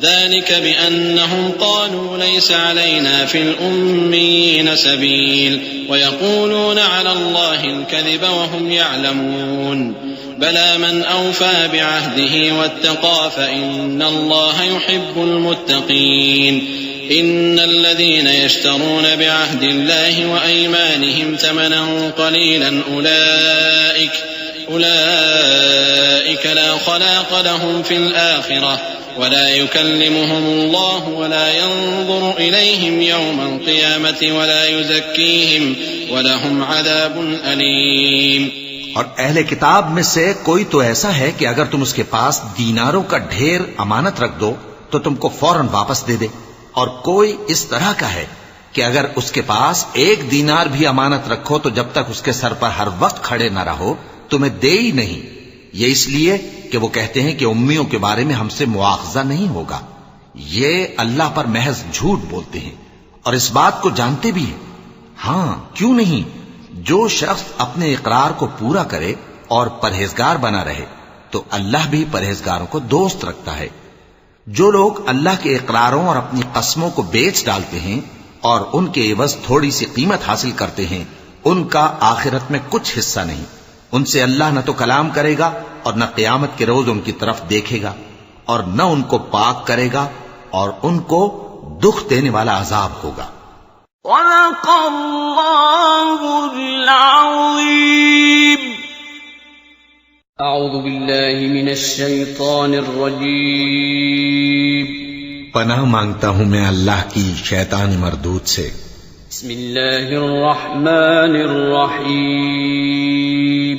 ذلك بأنهم قالوا ليس علينا في الأميين سبيل ويقولون على الله الكذب وهم يعلمون بلى من أوفى بعهده واتقى فإن الله يحب المتقين إن الذين يشترون بعهد الله وأيمانهم ثمنا قليلا أولئك لا خلاق لهم في الآخرة ولا يكلمهم الله ولا ينظر إليهم يوم القيامة ولا يزكيهم ولهم عذاب أليم۔ اور اہل کتاب میں سے کوئی تو ایسا ہے کہ اگر تم اس کے پاس دیناروں کا ڈھیر امانت رکھ دو تو تم کو فوراً واپس دے دے، اور کوئی اس طرح کا ہے کہ اگر اس کے پاس ایک دینار بھی امانت رکھو تو جب تک اس کے سر پر ہر وقت کھڑے نہ رہو تمہیں دے ہی نہیں۔ یہ اس لیے کہ وہ کہتے ہیں کہ امیوں کے بارے میں ہم سے مواخذہ نہیں ہوگا۔ یہ اللہ پر محض جھوٹ بولتے ہیں اور اس بات کو جانتے بھی ہیں۔ ہاں کیوں نہیں، جو شخص اپنے اقرار کو پورا کرے اور پرہیزگار بنا رہے تو اللہ بھی پرہیزگاروں کو دوست رکھتا ہے۔ جو لوگ اللہ کے اقراروں اور اپنی قسموں کو بیچ ڈالتے ہیں اور ان کے عوض تھوڑی سی قیمت حاصل کرتے ہیں، ان کا آخرت میں کچھ حصہ نہیں۔ ان سے اللہ نہ تو کلام کرے گا اور نہ قیامت کے روز ان کی طرف دیکھے گا، اور نہ ان کو پاک کرے گا، اور ان کو دکھ دینے والا عذاب ہوگا۔ صدق اللہ العظیم۔ اعوذ باللہ من الشیطان الرجیم۔ پناہ مانگتا ہوں میں اللہ کی شیطان مردود سے۔ بسم اللہ الرحمن الرحیم۔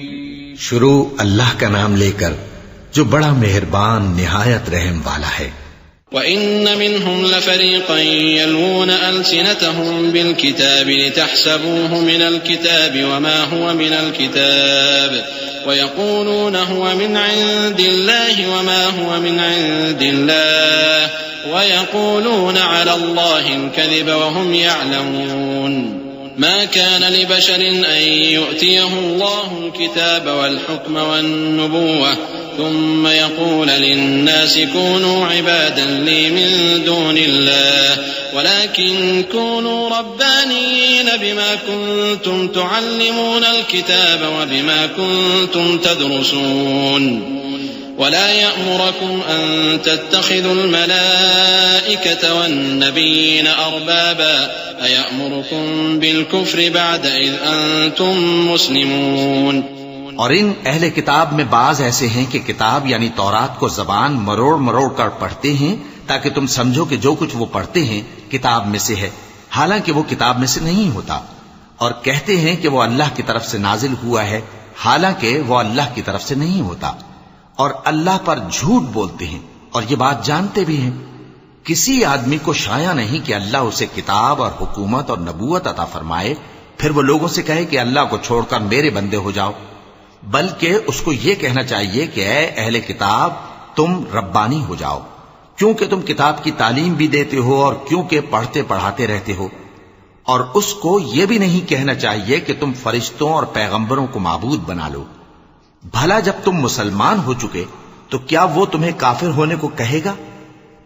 شروع اللہ کا نام لے کر جو بڑا مہربان نہایت رحم والا ہے۔ وَإِنَّ مِنْهُمْ لَفَرِيقًا يَلْوُونَ أَلْسِنَتَهُمْ بِالْكِتَابِ لِتَحْسَبُوهُ مِنَ الْكِتَابِ وَمَا هُوَ مِنَ الْكِتَابِ وَيَقُولُونَ هُوَ مِنْ عِنْدِ اللَّهِ وَمَا هُوَ مِنْ عِنْدِ اللَّهِ وَيَقُولُونَ عَلَى اللَّهِ الْكَذِبَ وَهُمْ يَعْلَمُونَ ما كان لبشر أن يؤتيه الله الكتاب والحكم والنبوة ثم يقول للناس كونوا عبادا لي من دون الله ولكن كونوا ربانيين بما كنتم تعلمون الكتاب وبما كنتم تدرسون ولا يأمركم أن تتخذوا الملائكة والنبيين أربابا أيأمركم بالكفر بعد إذ أنتم مسلمون۔ اور ان اہل کتاب میں بعض ایسے ہیں کہ کتاب یعنی تورات کو زبان مروڑ مروڑ کر پڑھتے ہیں تاکہ تم سمجھو کہ جو کچھ وہ پڑھتے ہیں کتاب میں سے ہے، حالانکہ وہ کتاب میں سے نہیں ہوتا، اور کہتے ہیں کہ وہ اللہ کی طرف سے نازل ہوا ہے، حالانکہ وہ اللہ کی طرف سے نہیں ہوتا، اور اللہ پر جھوٹ بولتے ہیں اور یہ بات جانتے بھی ہیں۔ کسی آدمی کو شایع نہیں کہ اللہ اسے کتاب اور حکومت اور نبوت عطا فرمائے پھر وہ لوگوں سے کہے کہ اللہ کو چھوڑ کر میرے بندے ہو جاؤ، بلکہ اس کو یہ کہنا چاہیے کہ اے اہل کتاب تم ربانی ہو جاؤ، کیونکہ تم کتاب کی تعلیم بھی دیتے ہو اور کیونکہ پڑھتے پڑھاتے رہتے ہو. اور اس کو یہ بھی نہیں کہنا چاہیے کہ تم فرشتوں اور پیغمبروں کو معبود بنا لو. بھلا جب تم مسلمان ہو چکے تو کیا وہ تمہیں کافر ہونے کو کہے گا؟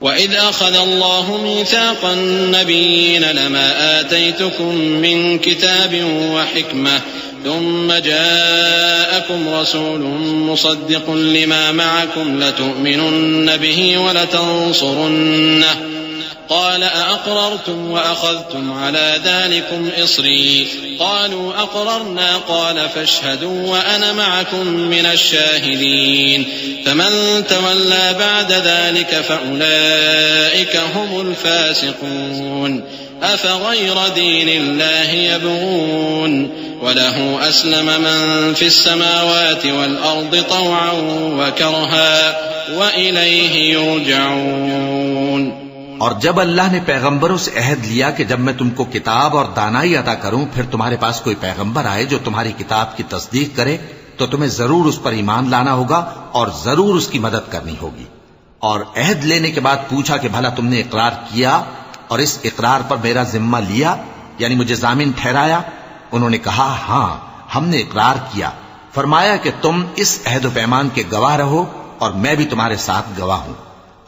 وَإِذْ أَخَذَ اللَّهُ مِيثَاقَ النَّبِيِّينَ لَمَا آتَيْتُكُم مِّن كِتَابٍ وَحِكْمَةٍ ثُمَّ جَاءَكُمْ رَسُولٌ مُصَدِّقٌ لِّمَا مَعَكُمْ لَتُؤْمِنُنَّ بِهِ وَلَتَنصُرُنَّهُ قال أأقررتم وأخذتم على ذلكم إصري قالوا أقررنا قال فاشهدوا وأنا معكم من الشاهدين فمن تولى بعد ذلك فأولئك هم الفاسقون أفغير دين الله يبغون وله أسلم من في السماوات والأرض طوعا وكرها وإليه يرجعون. اور جب اللہ نے پیغمبروں سے عہد لیا کہ جب میں تم کو کتاب اور دانائی عطا کروں پھر تمہارے پاس کوئی پیغمبر آئے جو تمہاری کتاب کی تصدیق کرے تو تمہیں ضرور اس پر ایمان لانا ہوگا اور ضرور اس کی مدد کرنی ہوگی. اور عہد لینے کے بعد پوچھا کہ بھلا تم نے اقرار کیا اور اس اقرار پر میرا ذمہ لیا یعنی مجھے ضامن ٹھہرایا؟ انہوں نے کہا ہاں ہم نے اقرار کیا. فرمایا کہ تم اس عہد و پیمان کے گواہ رہو اور میں بھی تمہارے ساتھ گواہ ہوں.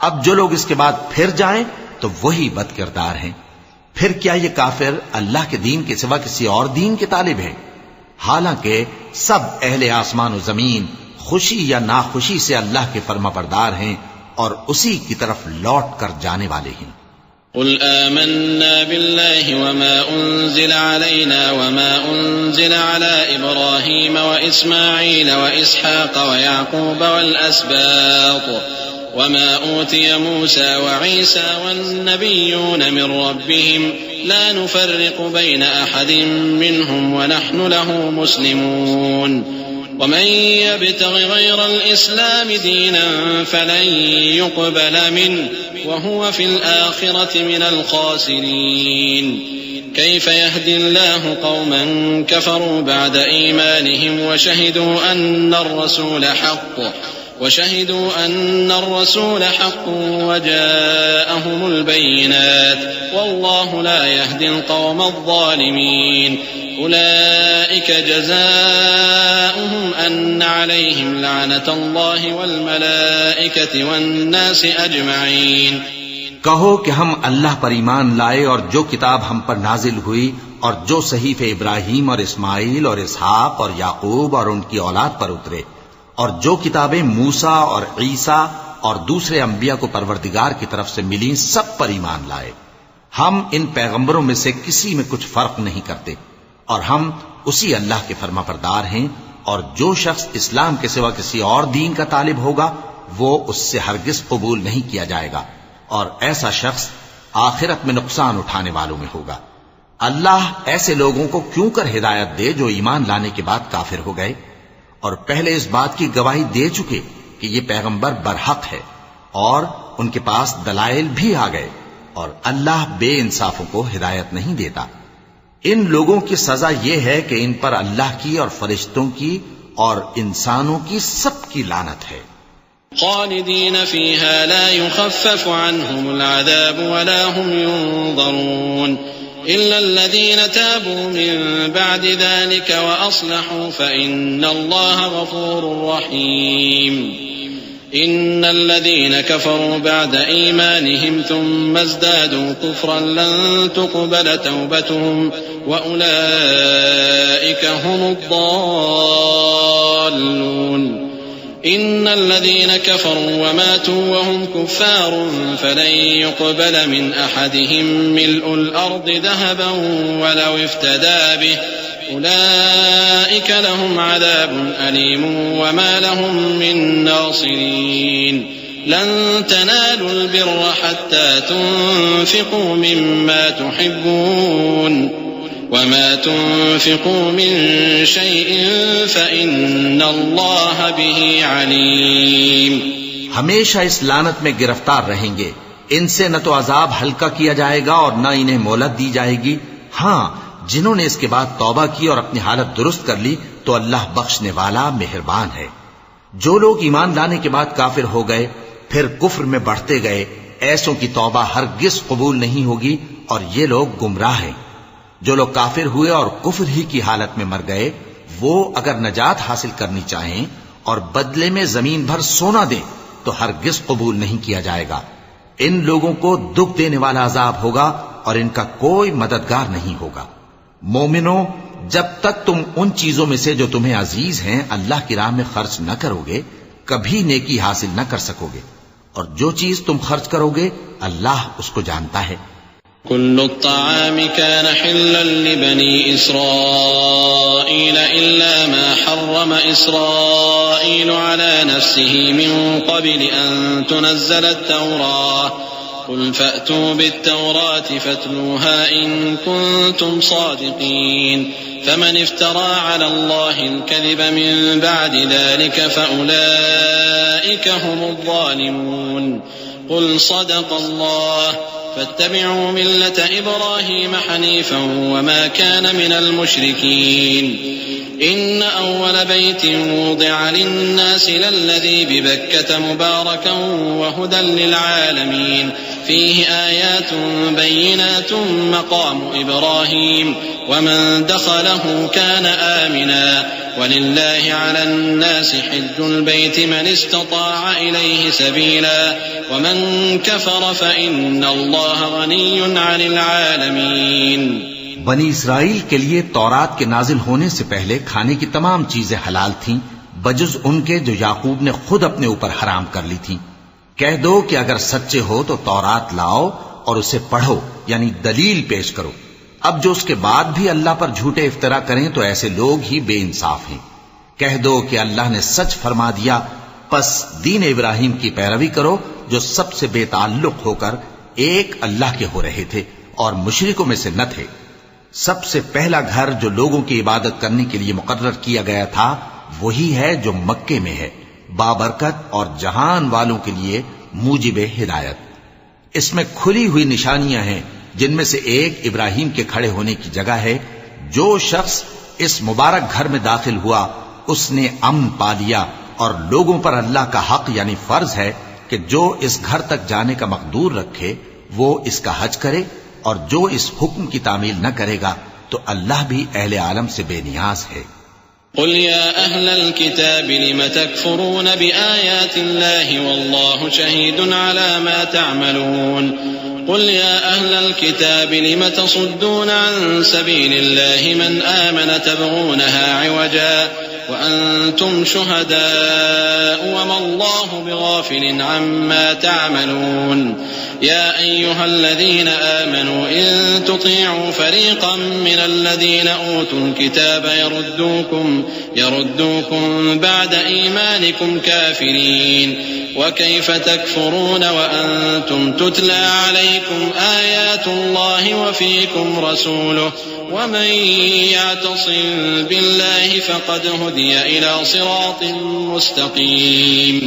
اب جو لوگ اس کے بعد پھر جائیں تو وہی بد کردار ہیں. پھر کیا یہ کافر اللہ کے دین کے سوا کسی اور دین کے طالب ہیں؟ حالانکہ سب اہل آسمان و زمین خوشی یا ناخوشی سے اللہ کے فرما بردار ہیں اور اسی کی طرف لوٹ کر جانے والے ہیں. قل آمنا بالله وما أنزل علينا وما أنزل على إبراهيم وإسماعيل وإسحاق ويعقوب والأسباط وما أوتي موسى وعيسى والنبيون من ربهم لا نفرق بين أحد منهم ونحن له مسلمون ومن يبتغ غير الإسلام دينا فلن يقبل منه وهو في الآخرة من الخاسرين. كيف يهدي الله قوما كفروا بعد إيمانهم وشهدوا أن الرسول حق وجاءهم البينات والله لا يهدي القوم الظالمين. أولئك جزاؤهم أن عليهم لعنة الله والملائكة والناس أجمعين. کہو کہ ہم اللہ پر ایمان لائے اور جو کتاب ہم پر نازل ہوئی اور جو صحیفے ابراہیم اور اسماعیل اور اسحاق اور یعقوب اور ان کی اولاد پر اترے اور جو کتابیں موسیٰ اور عیسیٰ اور دوسرے انبیاء کو پروردگار کی طرف سے ملیں سب پر ایمان لائے. ہم ان پیغمبروں میں سے کسی میں کچھ فرق نہیں کرتے اور ہم اسی اللہ کے فرما بردار ہیں. اور جو شخص اسلام کے سوا کسی اور دین کا طالب ہوگا وہ اس سے ہرگز قبول نہیں کیا جائے گا اور ایسا شخص آخرت میں نقصان اٹھانے والوں میں ہوگا. اللہ ایسے لوگوں کو کیوں کر ہدایت دے جو ایمان لانے کے بعد کافر ہو گئے اور پہلے اس بات کی گواہی دے چکے کہ یہ پیغمبر برحق ہے اور ان کے پاس دلائل بھی آ گئے. اور اللہ بے انصافوں کو ہدایت نہیں دیتا. ان لوگوں کی سزا یہ ہے کہ ان پر اللہ کی اور فرشتوں کی اور انسانوں کی سب کی لعنت ہے. خالدین فیہا لا یخفف عنہم العذاب ولا هم ينظرون إلا الذين تابوا من بعد ذلك وأصلحوا فإن الله غفور رحيم. إن الذين كفروا بعد إيمانهم ثم ازدادوا كفرا لن تقبل توبتهم وأولئك هم الضالون. إن الذين كفروا وماتوا وهم كفار فلن يقبل من أحدهم ملء الأرض ذهبا ولو افتدى به أولئك لهم عذاب أليم وما لهم من ناصرين. لن تنالوا البر حتى تنفقوا مما تحبون وما تنفقوا من شيء فإن الله به عليم. ہمیشہ اس لعنت میں گرفتار رہیں گے. ان سے نہ تو عذاب ہلکا کیا جائے گا اور نہ انہیں مہلت دی جائے گی. ہاں جنہوں نے اس کے بعد توبہ کی اور اپنی حالت درست کر لی تو اللہ بخشنے والا مہربان ہے. جو لوگ ایمان لانے کے بعد کافر ہو گئے پھر کفر میں بڑھتے گئے ایسوں کی توبہ ہرگز قبول نہیں ہوگی اور یہ لوگ گمراہ ہیں۔ جو لوگ کافر ہوئے اور کفر ہی کی حالت میں مر گئے، وہ اگر نجات حاصل کرنی چاہیں اور بدلے میں زمین بھر سونا دیں تو ہرگز قبول نہیں کیا جائے گا۔ ان لوگوں کو دکھ دینے والا عذاب ہوگا اور ان کا کوئی مددگار نہیں ہوگا۔ مومنوں، جب تک تم ان چیزوں میں سے جو تمہیں عزیز ہیں اللہ کی راہ میں خرچ نہ کرو گے، کبھی نیکی حاصل نہ کر سکو گے، اور جو چیز تم خرچ کرو گے اللہ اس کو جانتا ہے۔ كل الطعام كان حلا لبني إسرائيل إلا ما حرم إسرائيل على نفسه من قبل أن تنزل التوراة قل فأتوا بالتوراة فاتلوها إن كنتم صادقين فمن افترى على الله الكذب من بعد ذلك فأولئك هم الظالمون قل صدق الله فاتبعوا ملة إبراهيم حنيفا وما كان من المشركين إن أول بيت وضع للناس للذي ببكة مباركا وهدى للعالمين فيه آيات بينات مقام إبراهيم ومن دخله كان آمنا ولله على الناس حج البيت من استطاع إليه سبيلا ومن كفر فإن الله غني عن العالمين۔ بنی اسرائیل کے لیے تورات کے نازل ہونے سے پہلے کھانے کی تمام چیزیں حلال تھیں بجز ان کے جو یعقوب نے خود اپنے اوپر حرام کر لی تھیں۔ کہہ دو کہ اگر سچے ہو تو تورات لاؤ اور اسے پڑھو، یعنی دلیل پیش کرو۔ اب جو اس کے بعد بھی اللہ پر جھوٹے افطرا کریں تو ایسے لوگ ہی بے انصاف ہیں۔ کہہ دو کہ اللہ نے سچ فرما دیا، پس دین ابراہیم کی پیروی کرو جو سب سے بے تعلق ہو کر ایک اللہ کے ہو رہے تھے اور مشرکوں میں سے نہ تھے۔ سب سے پہلا گھر جو لوگوں کی عبادت کرنے کے لیے مقرر کیا گیا تھا وہی ہے جو مکے میں ہے، بابرکت اور جہان والوں کے لیے موجب ہدایت۔ اس میں کھلی ہوئی نشانیاں ہیں جن میں سے ایک ابراہیم کے کھڑے ہونے کی جگہ ہے۔ جو شخص اس مبارک گھر میں داخل ہوا اس نے امن پا لیا، اور لوگوں پر اللہ کا حق یعنی فرض ہے کہ جو اس گھر تک جانے کا مقدور رکھے وہ اس کا حج کرے، اور جو اس حکم کی تعمیل نہ کرے گا تو اللہ بھی اہل عالم سے بے نیاز ہے۔ قل يا أهل الكتاب لم تكفرون بآيات الله والله شهيد على ما تعملون قل يا أهل الكتاب لم تصدون عن سبيل الله من آمن تبغونها عوجا وأنتم شهداء وما الله بغافل عما تعملون يا أيها الذين آمنوا إن تطيعوا فريقا من الذين أوتوا الكتاب يردوكم بعد إيمانكم كافرين وكيف تكفرون وأنتم تتلى عليكم آيات الله وفيكم رسوله ومن يعتصم بالله فقد هدي إلى صراط مستقيم۔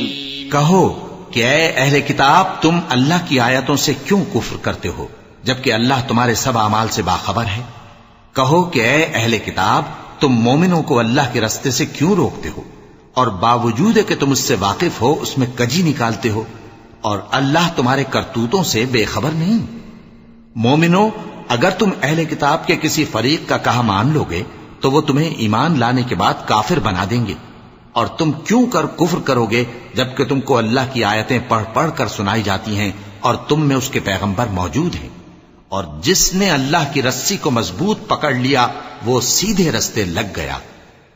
کہو کہ اے اہل کتاب تم اللہ کی آیتوں سے کیوں کفر کرتے ہو جبکہ اللہ تمہارے سب اعمال سے باخبر ہے۔ کہو کہ اے اہل کتاب تم مومنوں کو اللہ کے رستے سے کیوں روکتے ہو اور باوجود کہ تم اس سے واقف ہو اس میں کجی نکالتے ہو، اور اللہ تمہارے کرتوتوں سے بے خبر نہیں۔ مومنوں، اگر تم اہل کتاب کے کسی فریق کا کہا مان لو گے تو وہ تمہیں ایمان لانے کے بعد کافر بنا دیں گے، اور تم کیوں کر کفر کرو گے جبکہ تم کو اللہ کی آیتیں پڑھ پڑھ کر سنائی جاتی ہیں اور تم میں اس کے پیغمبر موجود ہیں، اور جس نے اللہ کی رسی کو مضبوط پکڑ لیا وہ سیدھے رستے لگ گیا۔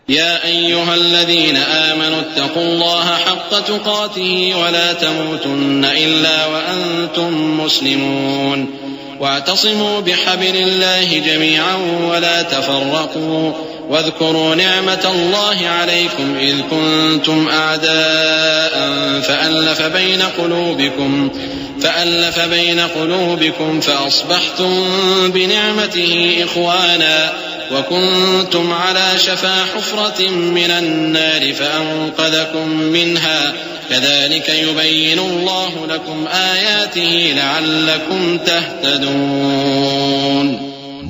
يا أيها الذين آمنوا اتقوا الله حق تقاته ولا تموتن إلا وأنتم مسلمون واعتصموا بحبل الله جميعا ولا تفرقوا واذكروا نعمة الله عليكم إذ كنتم أعداء فألف بين قلوبكم فأصبحتم بنعمته إخوانا وكنتم على شفا حفرة من النار فأنقذكم منها كذلك يبين الله لكم آياته لعلكم تهتدون۔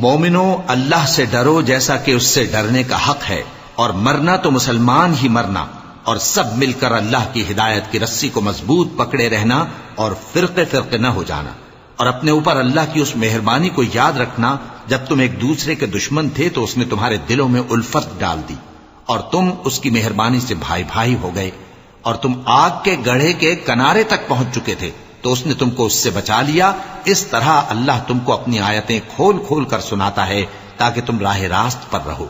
مومنو، اللہ سے ڈرو جیسا کہ اس سے ڈرنے کا حق ہے، اور مرنا تو مسلمان ہی مرنا، اور سب مل کر اللہ کی ہدایت کی رسی کو مضبوط پکڑے رہنا اور فرقے فرقے نہ ہو جانا، اور اپنے اوپر اللہ کی اس مہربانی کو یاد رکھنا جب تم ایک دوسرے کے دشمن تھے تو اس نے تمہارے دلوں میں الفت ڈال دی اور تم اس کی مہربانی سے بھائی بھائی ہو گئے، اور تم آگ کے گڑھے کے کنارے تک پہنچ چکے تھے تو اس نے تم کو اس سے بچا لیا۔ اس طرح اللہ تم کو اپنی آیتیں کھول کھول کر سناتا ہے تاکہ تم راہ راست پر رہو۔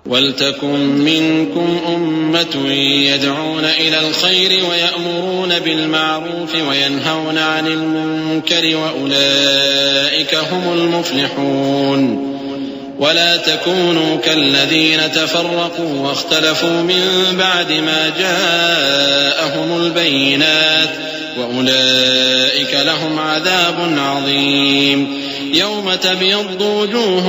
وَلْتَكُن مِّنكُمْ أُمَّةٌ يَدْعُونَ إِلَى الْخَيْرِ وَيَأْمُرُونَ بِالْمَعْرُوفِ وَيَنْهَوْنَ عَنِ الْمُنكَرِ وَأُولَئِكَ هُمُ الْمُفْلِحُونَ ولا تكونوا كالذين تفرقوا واختلفوا من بعد ما جاءهم البينات وأولئك لهم عذاب عظيم يوم تبيض وجوه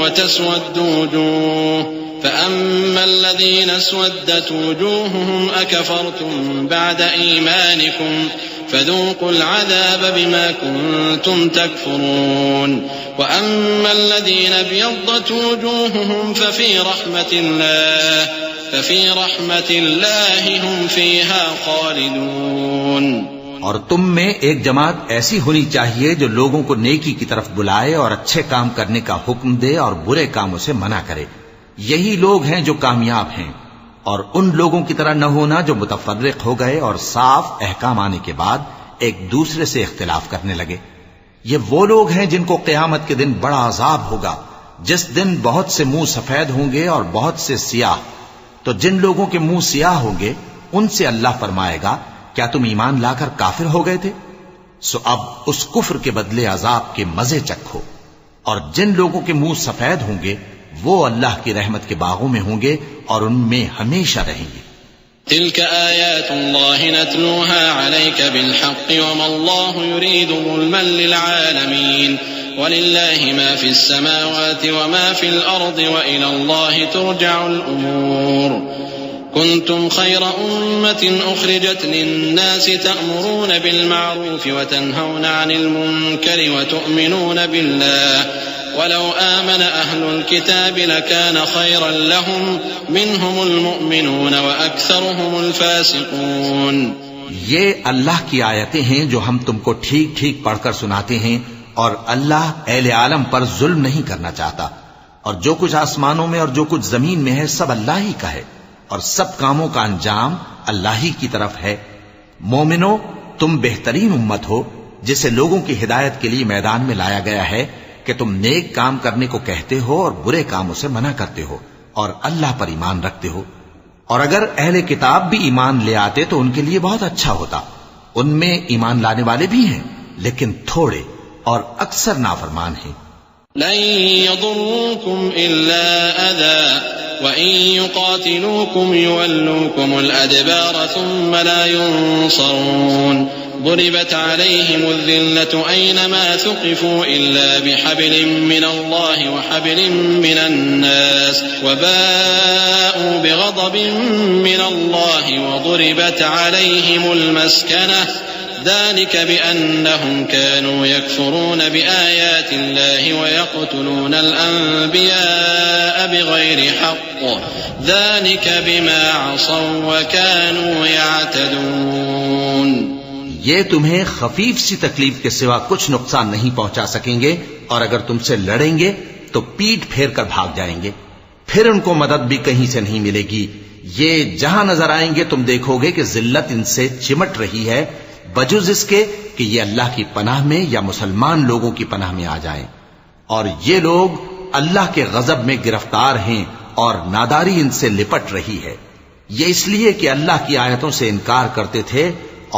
وتسود وجوه فأما الذين اسودت وجوههم أكفرتم بعد إيمانكم فذوقوا العذاب بما كنتم تكفرون وأما الذين ابيضت وجوههم ففي رحمة الله هم فيها خالدون۔ اور تم میں ایک جماعت ایسی ہونی چاہیے جو لوگوں کو نیکی کی طرف بلائے اور اچھے کام کرنے کا حکم دے اور برے کاموں سے منع کرے، یہی لوگ ہیں جو کامیاب ہیں۔ اور ان لوگوں کی طرح نہ ہونا جو متفرق ہو گئے اور صاف احکام آنے کے بعد ایک دوسرے سے اختلاف کرنے لگے۔ یہ وہ لوگ ہیں جن کو قیامت کے دن بڑا عذاب ہوگا، جس دن بہت سے منہ سفید ہوں گے اور بہت سے سیاہ۔ تو جن لوگوں کے منہ سیاہ ہوں گے ان سے اللہ فرمائے گا کیا تم ایمان لا کر کافر ہو گئے تھے؟ سو اب اس کفر کے بدلے عذاب کے مزے چکھو۔ اور جن لوگوں کے منہ سفید ہوں گے وہ اللہ کی رحمت کے باغوں میں ہوں گے اور ان میں ہمیشہ رہیں گے۔ تلك آيات الله نتلوها عليك بالحق وما الله يريد ظلما للعالمين ولله ما في السماوات وما في الأرض وإلى الله ترجع الأمور كنتم خير أمة أخرجت للناس تأمرون بالمعروف وتنهون عن المنكر وتؤمنون بالله ولو آمن أهل الكتاب لكان خيرا لهم منهم المؤمنون وأكثرهم الفاسقون۔ یہ اللہ کی آیتیں ہیں جو ہم تم کو ٹھیک ٹھیک پڑھ کر سناتے ہیں، اور اللہ اہل عالم پر ظلم نہیں کرنا چاہتا، اور جو کچھ آسمانوں میں اور جو کچھ زمین میں ہے سب اللہ ہی کا ہے، اور سب کاموں کا انجام اللہ ہی کی طرف ہے۔ مومنو، تم بہترین امت ہو جسے لوگوں کی ہدایت کے لیے میدان میں لایا گیا ہے کہ تم نیک کام کرنے کو کہتے ہو اور برے کاموں سے منع کرتے ہو اور اللہ پر ایمان رکھتے ہو۔ اور اگر اہل کتاب بھی ایمان لے آتے تو ان کے لیے بہت اچھا ہوتا، ان میں ایمان لانے والے بھی ہیں لیکن تھوڑے اور اکثر نافرمان ہیں۔ لن يضروكم إلا أذى وإن يقاتلوكم يولوكم الأدبار ثم لا ينصرون ضربت عليهم الذلة أينما ثقفوا إلا بحبل من الله وحبل من الناس وباءوا بغضب من الله وضربت عليهم المسكنة ذلك بأنهم كانوا يكفرون بآيات الله ويقتلون الأنبياء بغير حق ذلك بما عصوا وكانوا يعتدون۔ یہ تمہیں خفیف سی تکلیف کے سوا کچھ نقصان نہیں پہنچا سکیں گے، اور اگر تم سے لڑیں گے تو پیٹ پھیر کر بھاگ جائیں گے، پھر ان کو مدد بھی کہیں سے نہیں ملے گی۔ یہ جہاں نظر آئیں گے تم دیکھو گے کہ ذلت ان سے چمٹ رہی ہے، بجز اس کے کہ یہ اللہ کی پناہ میں یا مسلمان لوگوں کی پناہ میں آ جائیں، اور یہ لوگ اللہ کے غضب میں گرفتار ہیں اور ناداری ان سے لپٹ رہی ہے۔ یہ اس لیے کہ اللہ کی آیتوں سے انکار کرتے تھے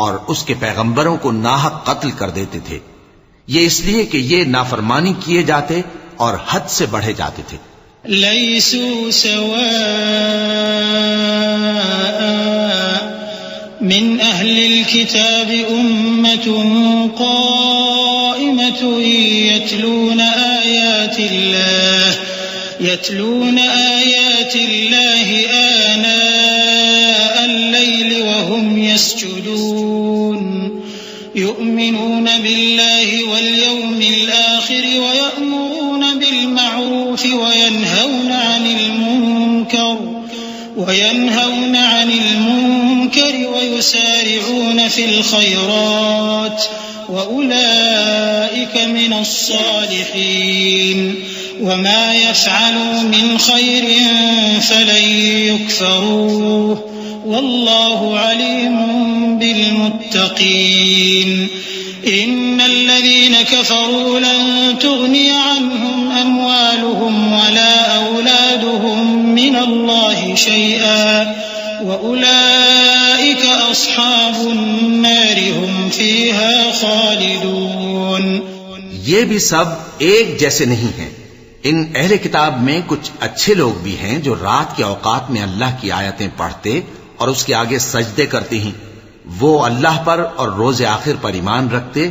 اور اس کے پیغمبروں کو ناحق قتل کر دیتے تھے، یہ اس لیے کہ یہ نافرمانی کیے جاتے اور حد سے بڑھے جاتے تھے۔ لیسوا سواء من أهل الكتاب أمة قائمة يتلون آيات الله آناء الليل وهم يسجدون يؤمنون بالله واليوم الآخر ويأمرون بالمعروف وينهون عن المنكر وينهون عن المنكر ويسارعون في الخيرات وأولئك من الصالحين وما يفعلوا من خير فلن يكفروه والله عليم بالمتقين إن الذين كفروا لن تغني عنهم أموالهم ولا أولادهم من الله شيئا وأولئك أصحاب النار هم فيها خالدون. یہ بھی سب ایک جیسے نہیں ہیں. ان اہل کتاب میں کچھ اچھے لوگ بھی ہیں جو رات کے اوقات میں اللہ کی آیتیں پڑھتے اور اس کے آگے سجدے کرتے ہیں. وہ اللہ پر اور روز آخر پر ایمان رکھتے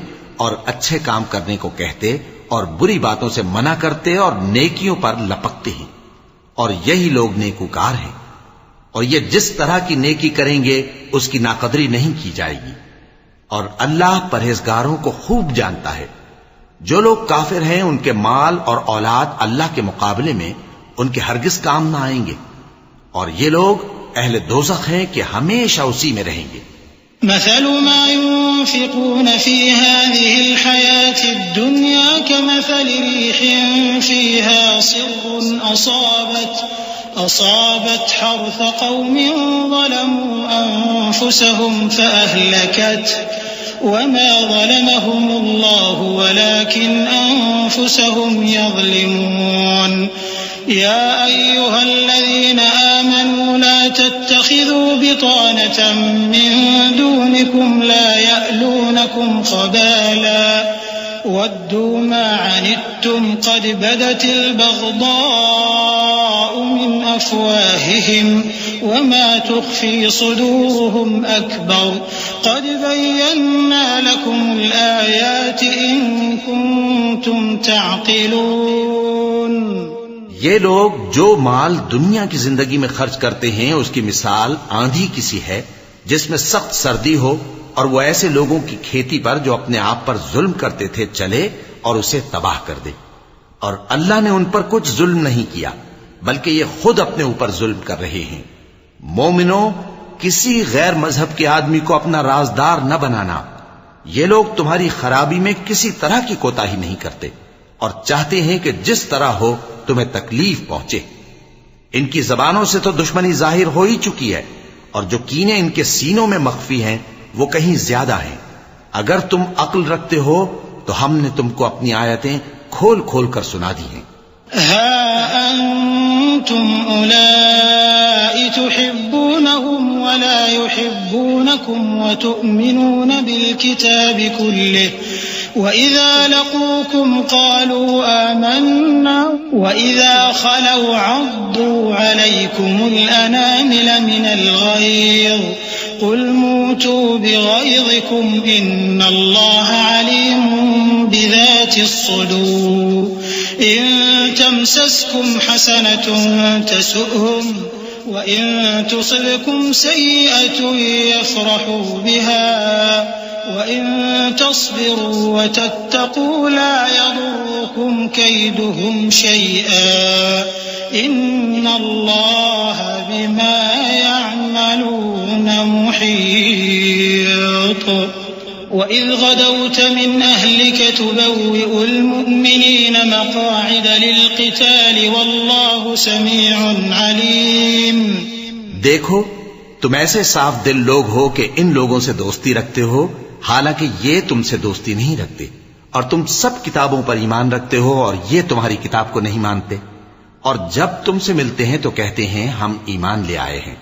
اور اچھے کام کرنے کو کہتے اور بری باتوں سے منع کرتے اور نیکیوں پر لپکتے ہیں. اور یہی لوگ نیکوکار ہیں. اور یہ جس طرح کی نیکی کریں گے اس کی ناقدری نہیں کی جائے گی. اور اللہ پرہیزگاروں کو خوب جانتا ہے. جو لوگ کافر ہیں ان کے مال اور اولاد اللہ کے مقابلے میں ان کے ہرگز کام نہ آئیں گے. اور یہ لوگ اہل دوزخ ہیں کہ ہمیشہ اسی میں رہیں گے. مثل ما ينفقون في هذه الحياة الدنيا كمثل ريح فيها صر أصابت حرث قوم ظلموا أنفسهم فأهلكته وما ظلمهم الله ولكن أنفسهم يظلمون. يا أيها الذين آمنوا لا تتخذوا بطانة من دونكم لا يألونكم خبالا ودوا ما عنتم قد بدت البغضاء من أفواههم وما تخفي صدورهم أكبر قد بينا لكم الآيات إن كنتم تعقلون. یہ لوگ جو مال دنیا کی زندگی میں خرچ کرتے ہیں اس کی مثال آندھی کسی ہے جس میں سخت سردی ہو اور وہ ایسے لوگوں کی کھیتی پر جو اپنے آپ پر ظلم کرتے تھے چلے اور اسے تباہ کر دے. اور اللہ نے ان پر کچھ ظلم نہیں کیا بلکہ یہ خود اپنے اوپر ظلم کر رہے ہیں. مومنوں، کسی غیر مذہب کے آدمی کو اپنا رازدار نہ بنانا. یہ لوگ تمہاری خرابی میں کسی طرح کی کوتاہی نہیں کرتے اور چاہتے ہیں کہ جس طرح ہو تمہیں تکلیف پہنچے. ان کی زبانوں سے تو دشمنی ظاہر ہو ہی چکی ہے اور جو کینے ان کے سینوں میں مخفی ہیں وہ کہیں زیادہ ہیں. اگر تم عقل رکھتے ہو تو ہم نے تم کو اپنی آیتیں کھول کھول کر سنا دی ہیں. ها أنتم أولئك تحبونهم ولا يحبونكم وتؤمنون بالكتاب كله وإذا لقوكم قالوا آمنا وإذا خلوا عضوا عليكم الأنامل من الغيظ قل موتوا بغيظكم إن الله عليم بذات الصدور. إن تمسسكم حسنة تسؤهم وإن تصبكم سيئة يفرحوا بها وإن تصبروا وتتقوا لا يضركم كيدهم شيئا إن الله بما يعملون محيط. وإذ غدوت من أهلك تبوئ المؤمنين مقاعد للقتال والله سميع عليم. دیکھو تم ایسے صاف دل لوگ ہو کہ ان لوگوں سے دوستی رکھتے ہو حالانکہ یہ تم سے دوستی نہیں رکھتے اور تم سب کتابوں پر ایمان رکھتے ہو اور یہ تمہاری کتاب کو نہیں مانتے. اور جب تم سے ملتے ہیں تو کہتے ہیں ہم ایمان لے آئے ہیں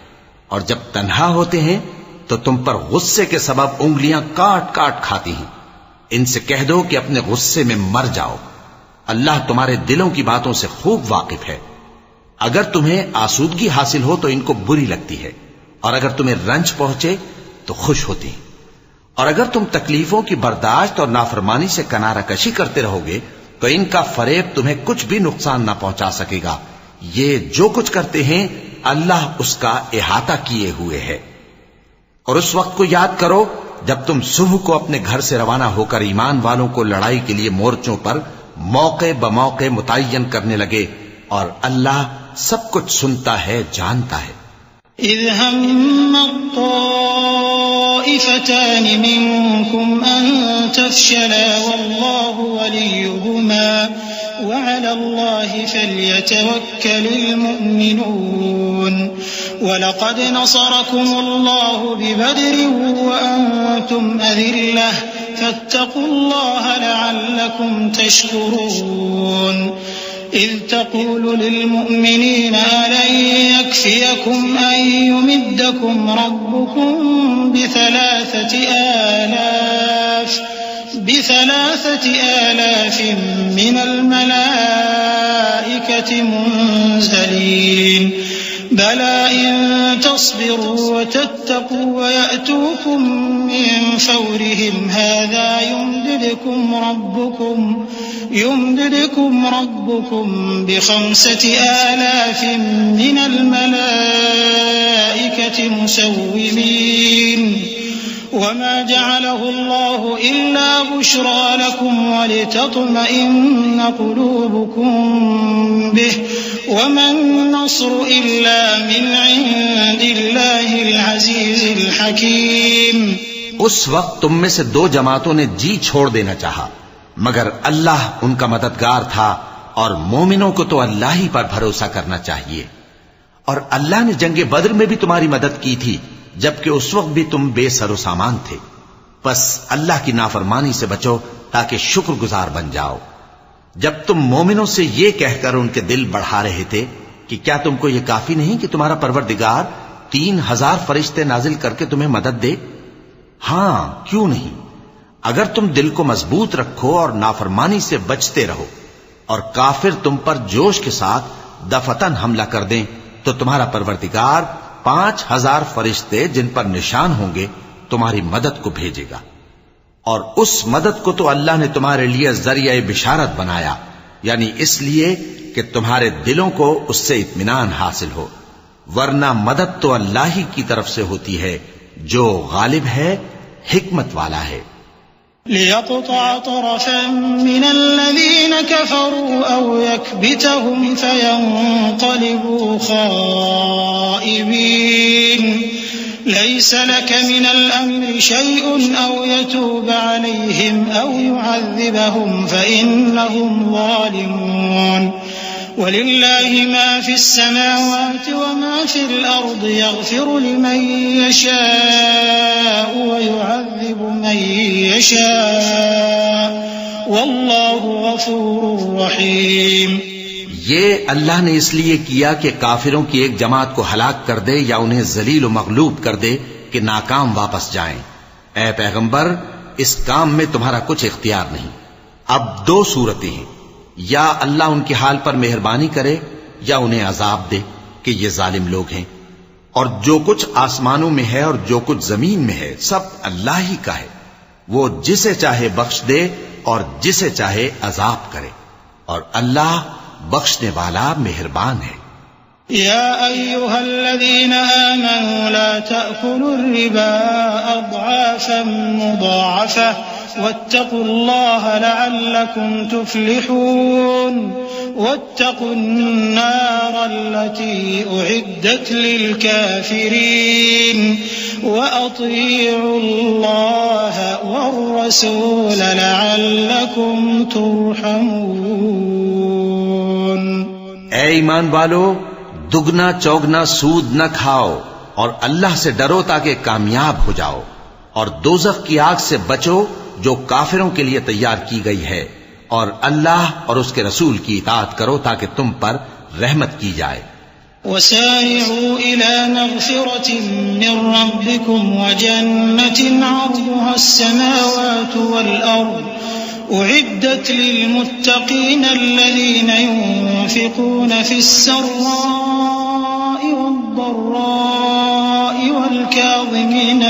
اور جب تنہا ہوتے ہیں تو تم پر غصے کے سبب انگلیاں کاٹ کاٹ کھاتی ہیں. ان سے کہہ دو کہ اپنے غصے میں مر جاؤ. اللہ تمہارے دلوں کی باتوں سے خوب واقف ہے. اگر تمہیں آسودگی حاصل ہو تو ان کو بری لگتی ہے اور اگر تمہیں رنج پہنچے تو خوش ہوتی ہیں. اور اگر تم تکلیفوں کی برداشت اور نافرمانی سے کنارہ کشی کرتے رہو گے تو ان کا فریب تمہیں کچھ بھی نقصان نہ پہنچا سکے گا. یہ جو کچھ کرتے ہیں اللہ اس کا احاطہ کیے ہوئے ہے. اور اس وقت کو یاد کرو جب تم صبح کو اپنے گھر سے روانہ ہو کر ایمان والوں کو لڑائی کے لیے مورچوں پر موقع بموقع متعین کرنے لگے اور اللہ سب کچھ سنتا ہے، جانتا ہے. إذ هم الطائفتان منكم أن تفشلا والله وليهما وعلى الله فليتوكل المؤمنون ولقد نصركم الله ببدر وأنتم أذلة فاتقوا الله لعلكم تشكرون إذ تقول للمؤمنين ألن يكفيكم أن يمدكم ربكم بثلاثة آلاف من الملائكة منزلين بلى إن تصبروا وتتقوا ويأتوكم من فورهم هذا يمددكم ربكم ب5,000 من الملائكة مسومين وما جعله الله إلا بشرى لكم ولتطمئن قلوبكم به وما النصر إلا من عند الله العزيز الحكيم. اس وقت تم میں سے 2 جماعتوں نے جی چھوڑ دینا چاہا مگر اللہ ان کا مددگار تھا اور مومنوں کو تو اللہ ہی پر بھروسہ کرنا چاہیے. اور اللہ نے جنگ بدر میں بھی تمہاری مدد کی تھی جبکہ اس وقت بھی تم بے سر و سامان تھے. بس اللہ کی نافرمانی سے بچو تاکہ شکر گزار بن جاؤ. جب تم مومنوں سے یہ کہہ کر ان کے دل بڑھا رہے تھے کہ کیا تم کو یہ کافی نہیں کہ تمہارا پروردگار 3,000 فرشتے نازل کر کے تمہیں مدد دے؟ ہاں کیوں نہیں، اگر تم دل کو مضبوط رکھو اور نافرمانی سے بچتے رہو اور کافر تم پر جوش کے ساتھ دفتن حملہ کر دیں تو تمہارا پروردگار 5,000 فرشتے جن پر نشان ہوں گے تمہاری مدد کو بھیجے گا. اور اس مدد کو تو اللہ نے تمہارے لیے ذریعہ بشارت بنایا، یعنی اس لیے کہ تمہارے دلوں کو اس سے اطمینان حاصل ہو، ورنہ مدد تو اللہ ہی کی طرف سے ہوتی ہے جو غالب ہے، حکمت والا ہے. ليقطع طرفا من الذين كفروا أو يكبتهم فينقلبوا خائبين ليس لك من الأمر شيء أو يتوب عليهم أو يعذبهم فإنهم ظالمون ولله ما في السماوات وما في الأرض يغفر لمن يشاء ويعذب من يشاء والله غفور رحيم. یہ اللہ نے اس لیے کیا کہ کافروں کی ایک جماعت کو ہلاک کر دے یا انہیں ذلیل و مغلوب کر دے کہ ناکام واپس جائیں. اے پیغمبر اس کام میں تمہارا کچھ اختیار نہیں. اب 2 صورتیں ہیں، یا اللہ ان کے حال پر مہربانی کرے یا انہیں عذاب دے کہ یہ ظالم لوگ ہیں. اور جو کچھ آسمانوں میں ہے اور جو کچھ زمین میں ہے سب اللہ ہی کا ہے. وہ جسے چاہے بخش دے اور جسے چاہے عذاب کرے، اور اللہ بخشنے والا مہربان ہے. يا أيها الذين آمنوا لا تأكلوا الربا أضعافا مضاعفة واتقوا الله لعلكم تفلحون. واتقوا النار التي أعدت للكافرين وأطيعوا الله والرسول لعلكم ترحمون. اے ایمان والو، دگنا چوگنا سود نہ کھاؤ اور اللہ سے ڈرو تاکہ کامیاب ہو جاؤ، اور دوزخ کی آگ سے بچو جو کافروں کے لیے تیار کی گئی ہے، اور اللہ اور اس کے رسول کی اطاعت کرو تاکہ تم پر رحمت کی جائے. وسارعوا إلى مغفرة من ربكم وجنة عرضها السماوات والأرض أعدت للمتقين الذين ينفقون في السراء والضراء والكاظمين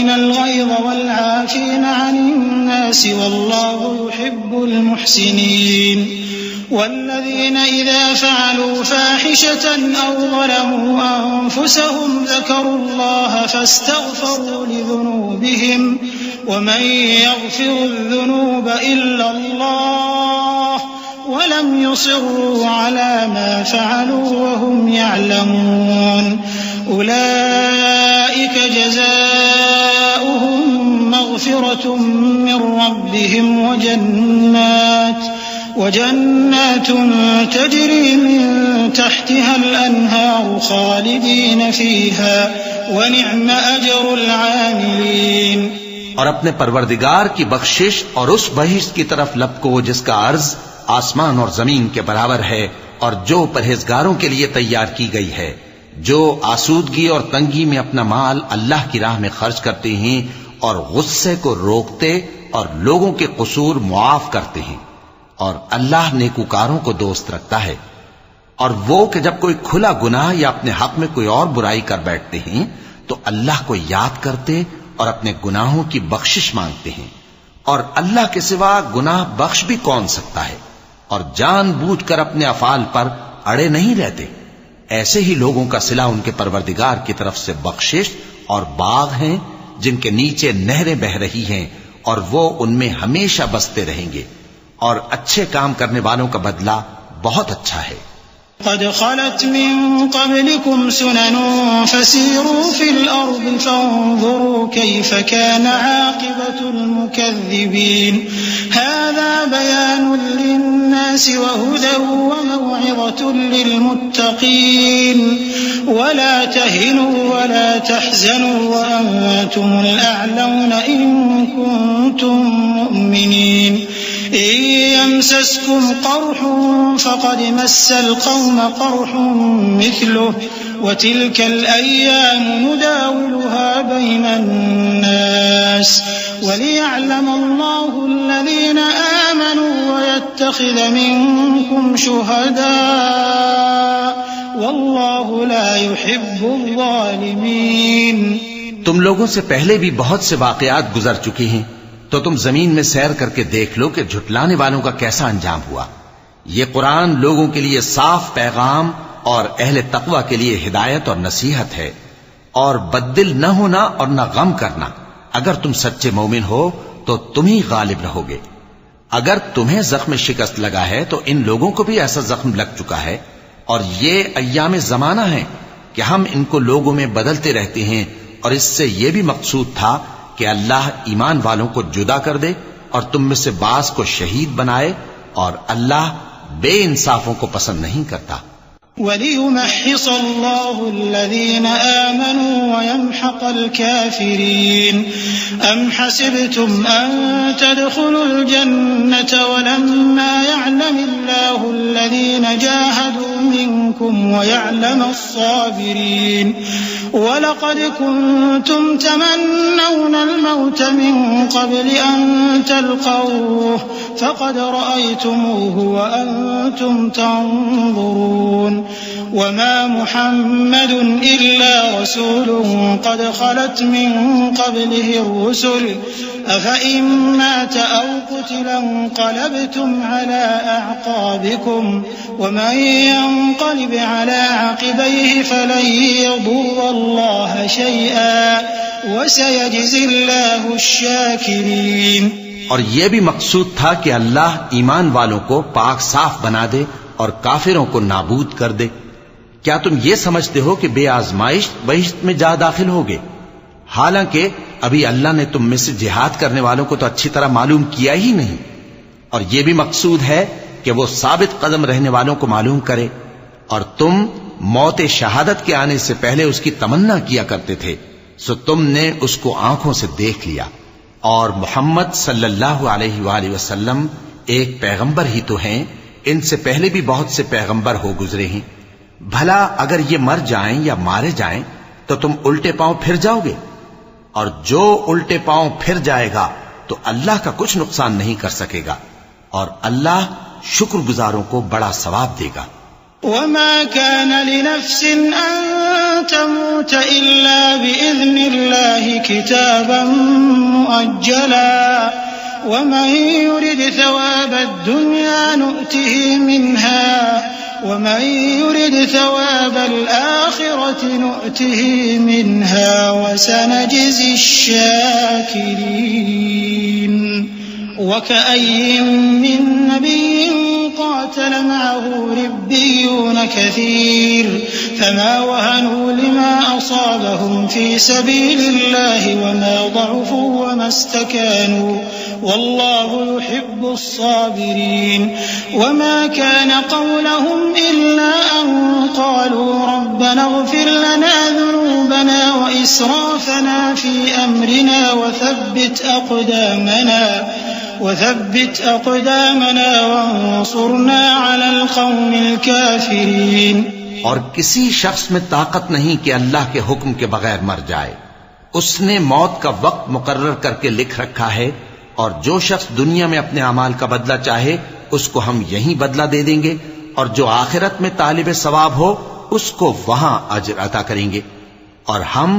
الغيظ والعافين عن الناس والله يحب المحسنين. والذين إذا فعلوا فاحشة أو ظلموا أنفسهم ذكروا الله فاستغفروا لذنوبهم ومن يغفر الذنوب إلا الله ولم يصروا على ما فعلوا وهم يعلمون أولئك جزاؤهم مغفرة من ربهم وجنات تجري من تحتها الأنهار خالدين فيها ونعم أجر العاملين. اور اپنے پروردگار کی بخشش اور اس بہشت کی طرف لپکو جس کا عرض آسمان اور زمین کے برابر ہے اور جو پرہیزگاروں کے لیے تیار کی گئی ہے، جو آسودگی اور تنگی میں اپنا مال اللہ کی راہ میں خرچ کرتے ہیں اور غصے کو روکتے اور لوگوں کے قصور معاف کرتے ہیں، اور اللہ نیکوکاروں کو دوست رکھتا ہے. اور وہ کہ جب کوئی کھلا گناہ یا اپنے حق میں کوئی اور برائی کر بیٹھتے ہیں تو اللہ کو یاد کرتے اور اپنے گناہوں کی بخشش مانگتے ہیں، اور اللہ کے سوا گناہ بخش بھی کون سکتا ہے، اور جان بوجھ کر اپنے افعال پر اڑے نہیں رہتے. ایسے ہی لوگوں کا صلہ ان کے پروردگار کی طرف سے بخشش اور باغ ہیں جن کے نیچے نہریں بہ رہی ہیں اور وہ ان میں ہمیشہ بستے رہیں گے، اور اچھے کام کرنے والوں کا بدلہ بہت اچھا ہے. قد خلت من قبلكم سنن فسيروا في الأرض فانظروا كيف كان عاقبة المكذبين. هذا بيان للناس وهدى وموعظة للمتقين. ولا تهنوا ولا تحزنوا وأنتم الأعلون إن كنتم مؤمنين. إن يمسسكم قرح فقد مس القوم قرح مثله وتلك الأيام نداولها بين الناس وليعلم الله الذين آمنوا ويتخذ منكم شهداء والله لا يحب الظالمين. تم لوگوں سے پہلے بھی بہت سے واقعات گزر چکے ہیں، تو تم زمین میں سیر کر کے دیکھ لو کہ جھٹلانے والوں کا کیسا انجام ہوا. یہ قرآن لوگوں کے لیے صاف پیغام اور اہل تقوی کے لیے ہدایت اور نصیحت ہے. اور بددل نہ ہونا اور نہ غم کرنا. اگر تم سچے مومن ہو تو تم ہی غالب رہو گے. اگر تمہیں زخم شکست لگا ہے تو ان لوگوں کو بھی ایسا زخم لگ چکا ہے، اور یہ ایام زمانہ ہیں کہ ہم ان کو لوگوں میں بدلتے رہتے ہیں. اور اس سے یہ بھی مقصود تھا کہ اللہ ایمان والوں کو جدا کر دے اور تم میں سے بعض کو شہید بنائے، اور اللہ بے انصافوں کو پسند نہیں کرتا. وَلِيُمَحِّصَ اللَّهُ الَّذِينَ آمَنُوا وَيَمْحَقَ الْكَافِرِينَ. أَمْ حَسِبْتُمْ أَن تَدْخُلُوا الْجَنَّةَ وَلَمَّا يَعْلَمِ اللَّهُ الَّذِينَ جَاهَدُوا مِنكُمْ وَيَعْلَمَ الصَّابِرِينَ. وَلَقَدْ كُنتُمْ تَمَنَّوْنَ الْمَوْتَ مِن قَبْلِ أَن تَلْقَوْهُ فَقَدْ رَأَيْتُمُوهُ وَأَنتُمْ تَنظُرُونَ. وما محمد إلا رسول قد خلت من قبله الرسل أفإن مات أو قتل انقلبتم على أعقابكم ومن ينقلب على عقبيه فلن يضر الله شيئا وسيجزي الله الشاكرين. اور یہ بھی مقصود تھا کہ اللہ ایمان والوں کو پاک صاف بنا دے اور کافروں کو نابود کر دے. کیا تم یہ سمجھتے ہو کہ بے آزمائش بہشت میں جا داخل ہوگے؟ حالانکہ ابھی اللہ نے تم میں سے جہاد کرنے والوں کو تو اچھی طرح معلوم کیا ہی نہیں. اور یہ بھی مقصود ہے کہ وہ ثابت قدم رہنے والوں کو معلوم کرے. اور تم موت شہادت کے آنے سے پہلے اس کی تمنا کیا کرتے تھے، سو تم نے اس کو آنکھوں سے دیکھ لیا. اور محمد صلی اللہ علیہ وآلہ وسلم ایک پیغمبر ہی تو ہیں، ان سے پہلے بھی بہت سے پیغمبر ہو گزرے ہیں. بھلا اگر یہ مر جائیں یا مارے جائیں تو تم الٹے پاؤں پھر جاؤ گے؟ اور جو الٹے پاؤں پھر جائے گا تو اللہ کا کچھ نقصان نہیں کر سکے گا، اور اللہ شکر گزاروں کو بڑا ثواب دے گا. وما كان لنفس أن تموت إلا بإذن الله كتابا مؤجلا ومن يرد ثواب الدنيا نؤته منها ومن يرد ثواب الآخرة نؤته منها وسنجزي الشاكرين. وكأي من نبي قاتل معه ربيون كثير فما وهنوا لما أصابهم في سبيل الله وما ضعفوا وما استكانوا والله يحب الصابرين وما كان قولهم إلا أن قالوا ربنا اغفر لنا ذنوبنا وإسرافنا في أمرنا وثبت أقدامنا وانصرنا على القوم الكافرين. اور کسی شخص میں طاقت نہیں کہ اللہ کے حکم کے بغیر مر جائے. اس نے موت کا وقت مقرر کر کے لکھ رکھا ہے، اور جو شخص دنیا میں اپنے اعمال کا بدلہ چاہے اس کو ہم یہیں بدلہ دے دیں گے، اور جو آخرت میں طالب ثواب ہو اس کو وہاں اجر عطا کریں گے، اور ہم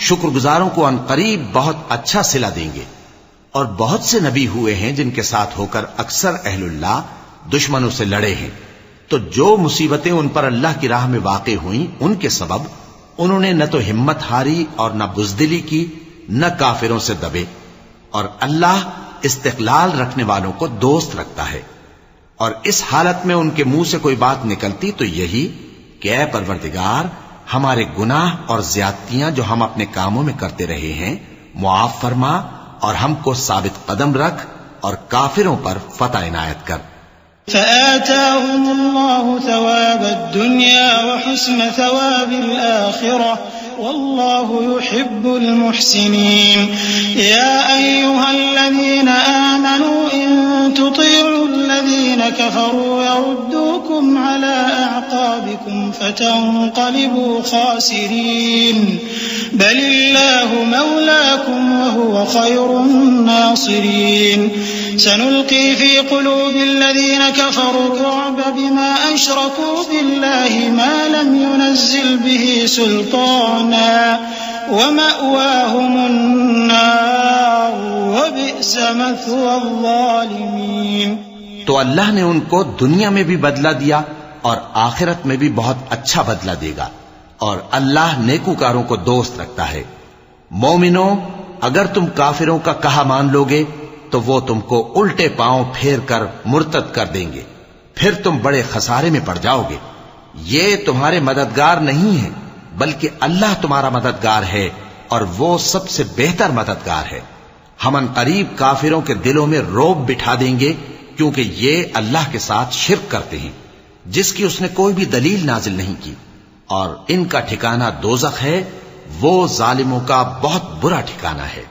شکر گزاروں کو عنقریب بہت اچھا صلہ دیں گے. اور بہت سے نبی ہوئے ہیں جن کے ساتھ ہو کر اکثر اہل اللہ دشمنوں سے لڑے ہیں، تو جو مصیبتیں ان پر اللہ کی راہ میں واقع ہوئیں ان کے سبب انہوں نے نہ تو ہمت ہاری اور نہ بزدلی کی، نہ کافروں سے دبے. اور اللہ استقلال رکھنے والوں کو دوست رکھتا ہے. اور اس حالت میں ان کے منہ سے کوئی بات نکلتی تو یہی کہ اے پروردگار، ہمارے گناہ اور زیادتیاں جو ہم اپنے کاموں میں کرتے رہے ہیں معاف فرما، اور ہم کو ثابت قدم رکھ، اور کافروں پر فتح عنایت کر. فآتاهم الله ثواب الدنيا وحسن ثواب الآخرة والله يحب المحسنين. يا أيها الذين آمنوا إن تطيعوا الذين كفروا يردوكم على أعقابكم فتنقلبوا خاسرين بل الله مولاكم وهو خير الناصرين. سنلقي في قلوب الذين كفروا الرعب بما أشركوا بالله ما لم ينزل به سلطانا ومأواهم النار وبئس مثوى الظالمين. تو اللہ نے ان کو دنیا میں بھی بدلہ دیا اور آخرت میں بھی بہت اچھا بدلہ دے گا، اور اللہ نیکوکاروں کو دوست رکھتا ہے. مومنو، اگر تم کافروں کا کہا مان لوگے تو وہ تم کو الٹے پاؤں پھیر کر مرتد کر دیں گے، پھر تم بڑے خسارے میں پڑ جاؤ گے. یہ تمہارے مددگار نہیں ہیں بلکہ اللہ تمہارا مددگار ہے، اور وہ سب سے بہتر مددگار ہے. ہم ان قریب کافروں کے دلوں میں رعب بٹھا دیں گے، کیونکہ یہ اللہ کے ساتھ شرک کرتے ہیں جس کی اس نے کوئی بھی دلیل نازل نہیں کی، اور ان کا ٹھکانہ دوزخ ہے، وہ ظالموں کا بہت برا ٹھکانہ ہے.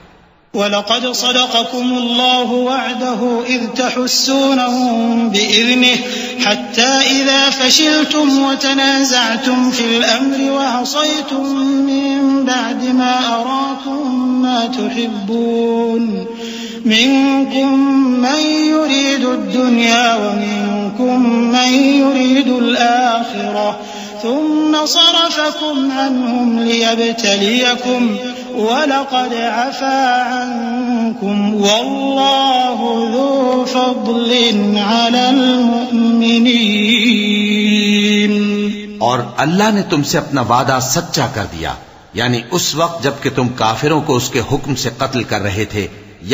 وَلَقَدْ صَدَقَكُمُ اللَّهُ وَعْدَهُ إِذْ تَحُسُّونَهُم بِإِذْنِهِ حَتَّى إِذَا فَشِلْتُمْ وَتَنَازَعْتُمْ فِي الْأَمْرِ وَعَصَيْتُم مِّن بَعْدِ مَا أَرَاكُم مَّا تُحِبُّونَ مِنكُم مَّن يُرِيدُ الدُّنْيَا وَمِنكُم مَّن يُرِيدُ الْآخِرَةَ ثم صرفكم عنهم ليبتليكم ولقد عفا عنكم والله ذو فضل على المؤمنين. اور اللہ نے تم سے اپنا وعدہ سچا کر دیا، یعنی اس وقت جب کہ تم کافروں کو اس کے حکم سے قتل کر رہے تھے،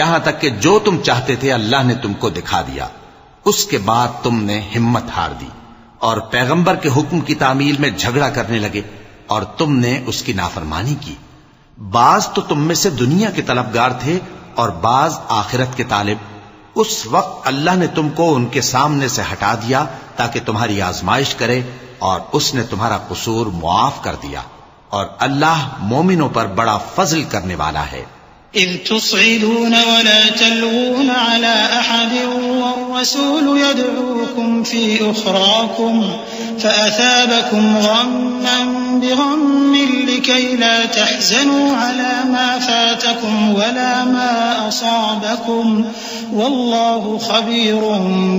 یہاں تک کہ جو تم چاہتے تھے اللہ نے تم کو دکھا دیا. اس کے بعد تم نے ہمت ہار دی اور پیغمبر کے حکم کی تعمیل میں جھگڑا کرنے لگے، اور تم نے اس کی نافرمانی کی. بعض تو تم میں سے دنیا کے طلبگار تھے اور بعض آخرت کے طالب. اس وقت اللہ نے تم کو ان کے سامنے سے ہٹا دیا تاکہ تمہاری آزمائش کرے، اور اس نے تمہارا قصور معاف کر دیا، اور اللہ مومنوں پر بڑا فضل کرنے والا ہے. إذ تصعدون ولا تلوون على أحد والرسول يدعوكم في أخراكم فأثابكم غما بغم لكي لا تحزنوا على ما فاتكم ولا ما أصابكم والله خبير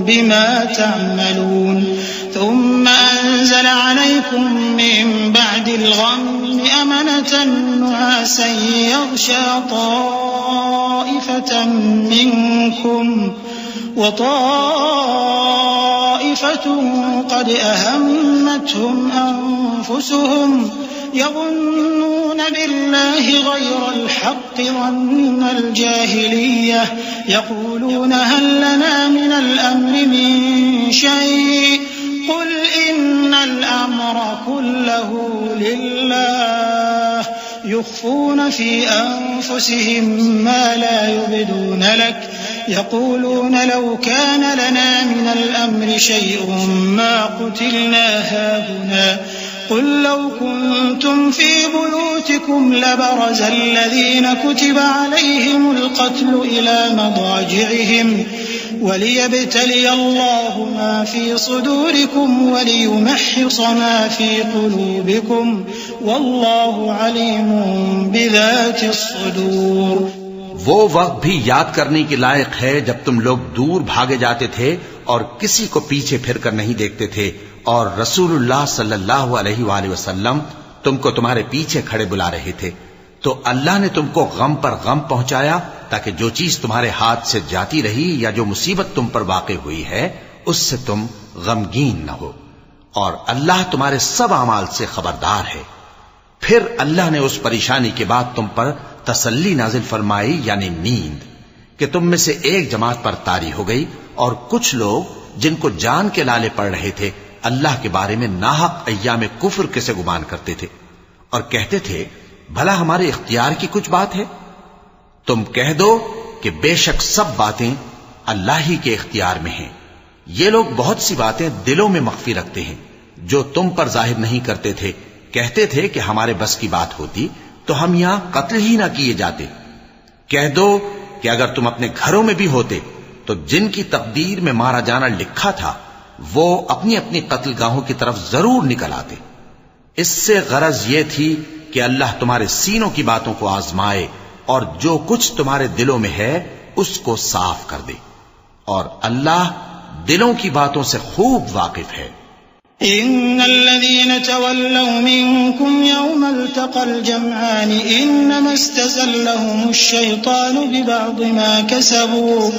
بما تعملون. ثم أنزل عليكم من بعد الغم أمنة نعاسا يغشى طائفة منكم وطائفة قد أهمتهم أنفسهم يظنون بالله غير الحق ظن الجاهلية يقولون هل لنا من الأمر من شيء قل إن الأمر كله لله يخفون في أنفسهم ما لا يبدون لك يقولون لو كان لنا من الأمر شيء ما قتلنا هاهنا قل لو كنتم في بيوتكم لبرز الذين كتب عليهم القتل إلى مضاجعهم وليبتلي الله ما في صدوركم وليمحص ما في قلوبكم والله عليم بذات الصدور. وہ وقت بھی یاد کرنے کے لائق ہے جب تم لوگ دور بھاگے جاتے تھے اور کسی کو پیچھے پھر کر نہیں دیکھتے تھے اور رسول اللہ صلی اللہ علیہ وآلہ وسلم تم کو تمہارے پیچھے کھڑے بلا رہے تھے تو اللہ نے تم کو غم پر غم پہنچایا تاکہ جو چیز تمہارے ہاتھ سے جاتی رہی یا جو مصیبت تم پر واقع ہوئی ہے اس سے تم غمگین نہ ہو اور اللہ تمہارے سب اعمال سے خبردار ہے. پھر اللہ نے اس پریشانی کے بعد تم پر تسلی نازل فرمائی یعنی نیند کہ تم میں سے ایک جماعت پر طاری ہو گئی اور کچھ لوگ جن کو جان کے لالے پڑ رہے تھے اللہ کے بارے میں ناحق ایام کفر کے سے گمان کرتے تھے اور کہتے تھے بھلا ہمارے اختیار کی کچھ بات ہے. تم کہہ دو کہ بے شک سب باتیں اللہ ہی کے اختیار میں ہیں. یہ لوگ بہت سی باتیں دلوں میں مخفی رکھتے ہیں جو تم پر ظاہر نہیں کرتے تھے. کہتے تھے کہ ہمارے بس کی بات ہوتی تو ہم یہاں قتل ہی نہ کیے جاتے. کہہ دو کہ اگر تم اپنے گھروں میں بھی ہوتے تو جن کی تقدیر میں مارا جانا لکھا تھا وہ اپنی اپنی قتل گاہوں کی طرف ضرور نکل آتے. اس سے غرض یہ تھی کہ اللہ تمہارے سینوں کی باتوں کو آزمائے اور جو کچھ تمہارے دلوں میں ہے اس کو صاف کر دے اور اللہ دلوں کی باتوں سے خوب واقف ہے. إن الذين تولوا منكم يوم التقى الجمعان إنما استزلهم الشيطان ببعض ما كسبوا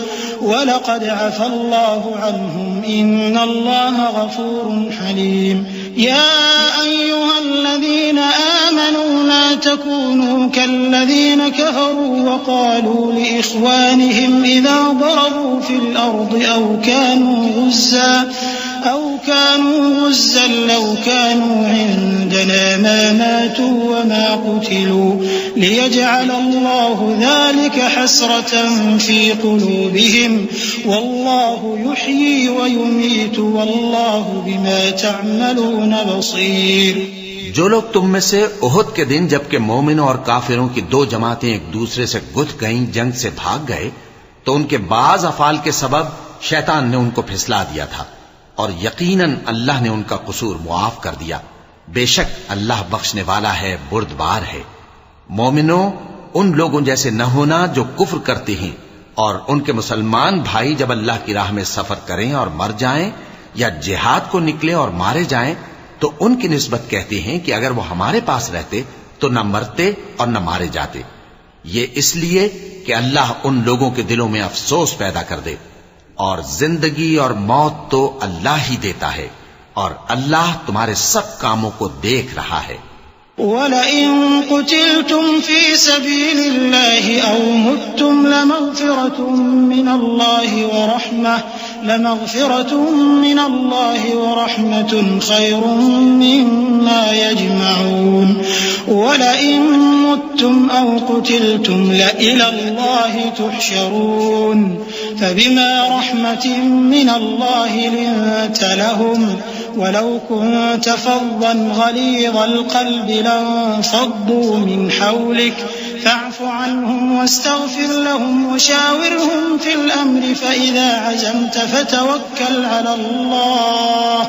ولقد عفى الله عنهم إن الله غفور حليم. يا أيها الذين آمنوا لا تكونوا كالذين كفروا وقالوا لإخوانهم إذا ضربوا في الأرض أو كانوا غزا لو كانوا عندنا ما ماتوا وما قتلوا ليجعل الله ذلك حسرة في قلوبهم والله يحيي ويميت والله بما تعملون بصير. جو لوگ تم میں سے احد کے دن جبکہ مومنوں اور کافروں کی دو جماعتیں ایک دوسرے سے گتھ گئیں جنگ سے بھاگ گئے تو ان کے بعض افعال کے سبب شیطان نے ان کو پھسلا دیا تھا اور یقیناً اللہ نے ان کا قصور معاف کر دیا. بے شک اللہ بخشنے والا ہے بردبار ہے. مومنوں ان لوگوں جیسے نہ ہونا جو کفر کرتے ہیں اور ان کے مسلمان بھائی جب اللہ کی راہ میں سفر کریں اور مر جائیں یا جہاد کو نکلے اور مارے جائیں تو ان کی نسبت کہتے ہیں کہ اگر وہ ہمارے پاس رہتے تو نہ مرتے اور نہ مارے جاتے. یہ اس لیے کہ اللہ ان لوگوں کے دلوں میں افسوس پیدا کر دے اور زندگی اور موت تو اللہ ہی دیتا ہے اور اللہ تمہارے سب کاموں کو دیکھ رہا ہے. وَلَئِن قُتِلْتُمْ فِي سَبِيلِ اللَّهِ أَوْ مُتُّمْ لَمَغْفِرَةٌ مِّنَ اللَّهِ وَرَحْمَةٌ خَيْرٌ مِّمَّا يَجْمَعُونَ. وَلَئِن مُتُّمْ أَوْ قُتِلْتُمْ لَإِلَى اللَّهِ تُحْشَرُونَ. فَبِمَا رَحْمَةٍ مِّنَ اللَّهِ لِنتَ لَهُمْ ولو كنت فظا غليظ القلب لانفضوا من حولك فاعف عنهم واستغفر لهم وشاورهم في الأمر فإذا عزمت فتوكل على الله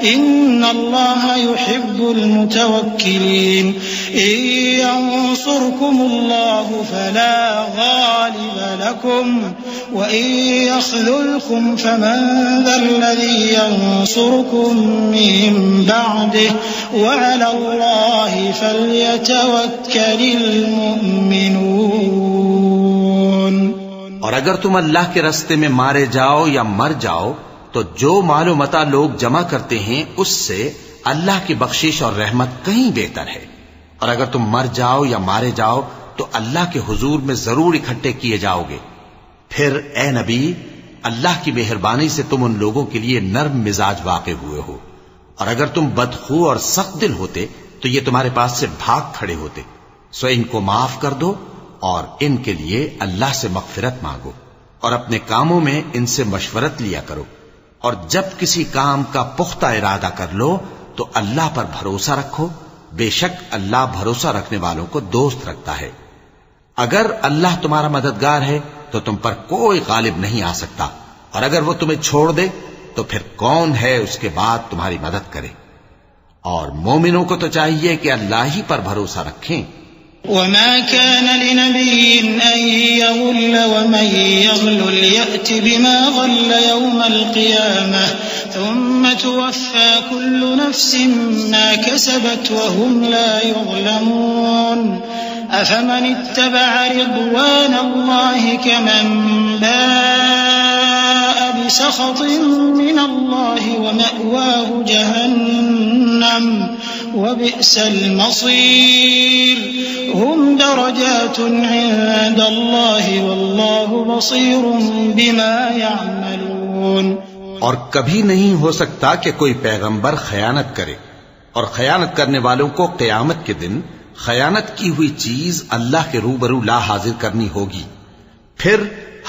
إن الله يحب المتوكلين. إن ينصركم الله فلا غالب لكم وإن يخذلكم فمن ذا الذي ينصركم من بعده وعلى الله فليتوكل المؤمنون. اور اگر تم اللہ کے راستے میں مارے جاؤ یا مر جاؤ تو جو مال و متاع لوگ جمع کرتے ہیں اس سے اللہ کی بخشش اور رحمت کہیں بہتر ہے. اور اگر تم مر جاؤ یا مارے جاؤ تو اللہ کے حضور میں ضرور اکٹھے کیے جاؤ گے۔ پھر اے نبی، اللہ کی مہربانی سے تم ان لوگوں کے لیے نرم مزاج واقع ہوئے ہو، اور اگر تم بدخو اور سخت دل ہوتے تو یہ تمہارے پاس سے بھاگ کھڑے ہوتے، سو ان کو معاف کر دو اور ان کے لیے اللہ سے مغفرت مانگو، اور اپنے کاموں میں ان سے مشورت لیا کرو، اور جب کسی کام کا پختہ ارادہ کر لو تو اللہ پر بھروسہ رکھو، بے شک اللہ بھروسہ رکھنے والوں کو دوست رکھتا ہے۔ اگر اللہ تمہارا مددگار ہے تو تم پر کوئی غالب نہیں آ سکتا، اور اگر وہ تمہیں چھوڑ دے تو پھر کون ہے اس کے بعد تمہاری مدد کرے؟ اور مومنوں کو تو چاہیے کہ اللہ ہی پر بھروسہ رکھیں۔ وما كان لنبي أن يغل ومن يغلل يأت بما غل يوم القيامة ثم توفى كل نفس ما كسبت وهم لا يظلمون أفمن اتبع رضوان الله كمن باء بسخط من الله ومأواه جهنم وبئس المصير هم درجات عند الله والله بصير بما يعملون۔ اور کبھی نہیں ہو سکتا کہ کوئی پیغمبر خیانت کرے، اور خیانت کرنے والوں کو قیامت کے دن خیانت کی ہوئی چیز اللہ کے روبرو لا حاضر کرنی ہوگی، پھر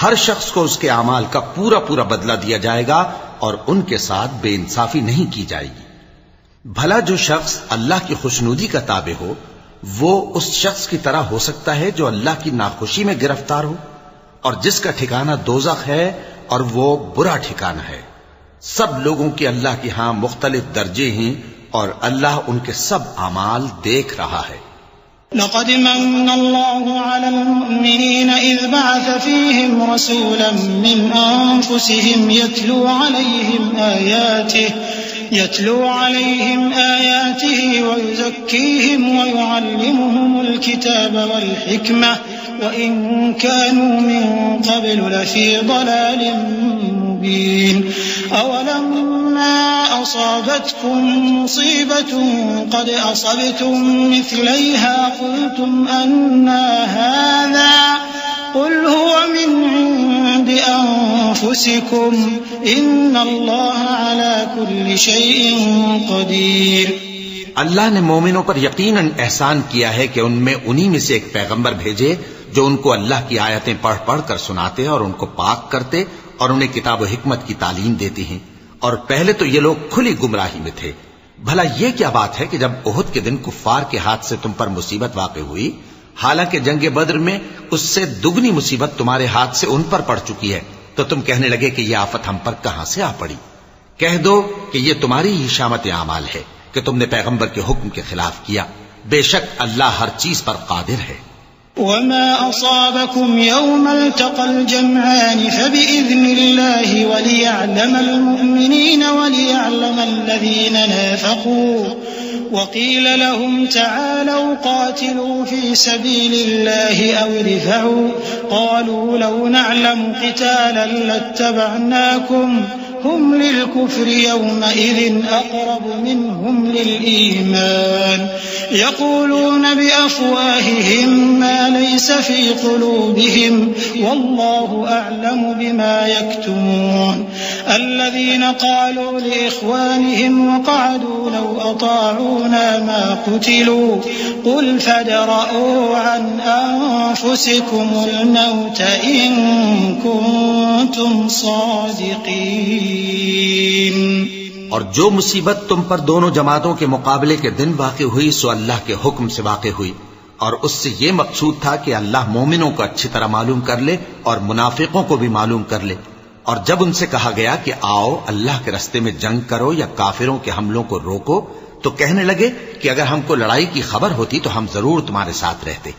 ہر شخص کو اس کے اعمال کا پورا پورا بدلہ دیا جائے گا اور ان کے ساتھ بے انصافی نہیں کی جائے گی۔ بھلا جو شخص اللہ کی خوشنودی کا تابع ہو وہ اس شخص کی طرح ہو سکتا ہے جو اللہ کی ناخوشی میں گرفتار ہو، اور جس کا ٹھکانہ دوزخ ہے اور وہ برا ٹھکانہ ہے۔ سب لوگوں کے اللہ کے ہاں مختلف درجے ہیں اور اللہ ان کے سب اعمال دیکھ رہا ہے۔ لقد من الله على المؤمنين إذ بعث فيهم رسولا من أنفسهم يتلو عليهم آياته ويزكيهم ويعلمهم الكتاب والحكمة وإن كانوا من قبل لفي ضلال مبين أولما أصابتكم مصيبة قد أصبتم مثليها قلتم أنى هذا قل هو من عند أنفسكم إن الله على كل شيء قدير۔ اللہ نے مومنوں پر یقیناً احسان کیا ہے کہ ان میں انہی میں سے ایک پیغمبر بھیجے جو ان کو اللہ کی آیتیں پڑھ پڑھ کر سناتے اور ان کو پاک کرتے اور انہیں کتاب و حکمت کی تعلیم دیتے ہیں، اور پہلے تو یہ لوگ کھلی گمراہی میں تھے۔ بھلا یہ کیا بات ہے کہ جب احد کے دن کفار کے ہاتھ سے تم پر مصیبت واقع ہوئی، حالانکہ جنگ بدر میں اس سے دگنی مصیبت تمہارے ہاتھ سے ان پر پڑ چکی ہے، تو تم کہنے لگے کہ یہ آفت ہم پر کہاں سے آ پڑی؟ کہہ دو کہ یہ تمہاری ہی شامت اعمال ہے کہ تم نے پیغمبر کے حکم کے خلاف کیا، بے شک اللہ ہر چیز پر قادر ہے۔ وما أصابكم يوم التقى الجمعان فبإذن الله وليعلم المؤمنين وليعلم الذين نافقوا وقيل لهم تعالوا قاتلوا في سبيل الله أو ادفعوا قالوا لو نعلم قتالا لاتبعناكم هم للكفر يومئذ أقرب منهم للإيمان يقولون بأفواههم ما ليس في قلوبهم والله أعلم بما يكتمون الذين قالوا لإخوانهم وقعدوا لو أطاعونا ما قتلوا قل فادرءوا عن أنفسكم الموت إن كنتم صادقين۔ اور جو مصیبت تم پر دونوں جماعتوں کے مقابلے کے دن واقع ہوئی سو اللہ کے حکم سے واقع ہوئی، اور اس سے یہ مقصود تھا کہ اللہ مومنوں کو اچھی طرح معلوم کر لے اور منافقوں کو بھی معلوم کر لے۔ اور جب ان سے کہا گیا کہ آؤ اللہ کے رستے میں جنگ کرو یا کافروں کے حملوں کو روکو، تو کہنے لگے کہ اگر ہم کو لڑائی کی خبر ہوتی تو ہم ضرور تمہارے ساتھ رہتے۔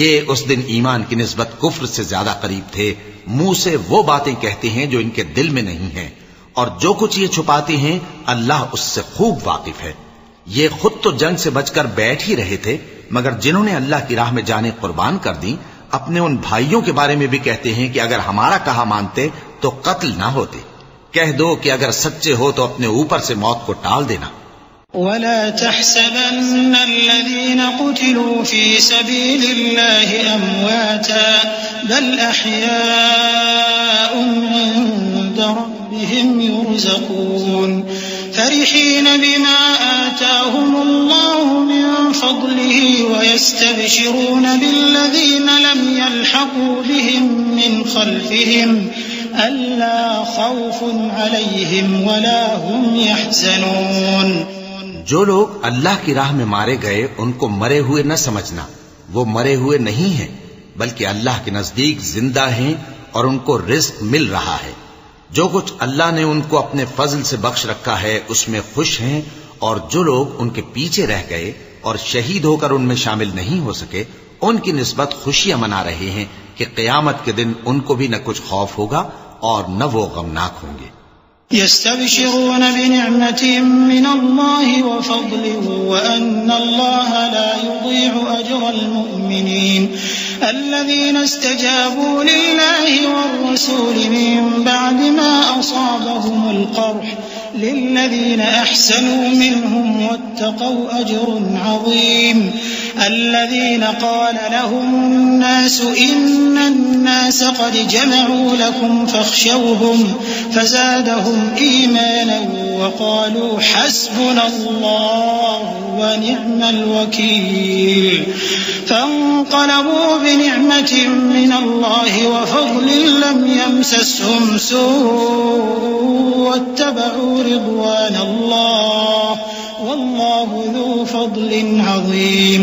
یہ اس دن ایمان کی نسبت کفر سے زیادہ قریب تھے، منہ سے وہ باتیں کہتے ہیں جو ان کے دل میں نہیں ہیں، اور جو کچھ یہ چھپاتے ہیں اللہ اس سے خوب واقف ہے۔ یہ خود تو جنگ سے بچ کر بیٹھ ہی رہے تھے، مگر جنہوں نے اللہ کی راہ میں جانیں قربان کر دیں اپنے ان بھائیوں کے بارے میں بھی کہتے ہیں کہ اگر ہمارا کہا مانتے تو قتل نہ ہوتے۔ کہہ دو کہ اگر سچے ہو تو اپنے اوپر سے موت کو ٹال دینا۔ ولا تحسبن الذين قتلوا في سبيل الله أمواتا بل أحياء عند ربهم يرزقون فرحين بما آتاهم الله من فضله ويستبشرون بالذين لم يلحقوا بهم من خلفهم ألا خوف عليهم ولا هم يحزنون. جو لوگ اللہ کی راہ میں مارے گئے ان کو مرے ہوئے نہ سمجھنا، وہ مرے ہوئے نہیں ہیں بلکہ اللہ کے نزدیک زندہ ہیں اور ان کو رزق مل رہا ہے. جو کچھ اللہ نے ان کو اپنے فضل سے بخش رکھا ہے اس میں خوش ہیں، اور جو لوگ ان کے پیچھے رہ گئے اور شہید ہو کر ان میں شامل نہیں ہو سکے ان کی نسبت خوشیاں منا رہے ہیں کہ قیامت کے دن ان کو بھی نہ کچھ خوف ہوگا اور نہ وہ غمناک ہوں گے. يستبشرون بنعمة من الله وفضل وأن الله لا يضيع أجر المؤمنين الذين استجابوا لله والرسول من بعد ما أصابهم القرح للذين أحسنوا منهم واتقوا أجر عظيم. الذين قال لهم الناس إن الناس قد جمعوا لكم فاخشوهم فزادهم إيمانا وقالوا حسبنا الله ونعم الوكيل. فانقلبوا بنعمة من الله وفضل لم يمسسهم سوء واتبعوا رضوان الله والله ذو فضل عظيم.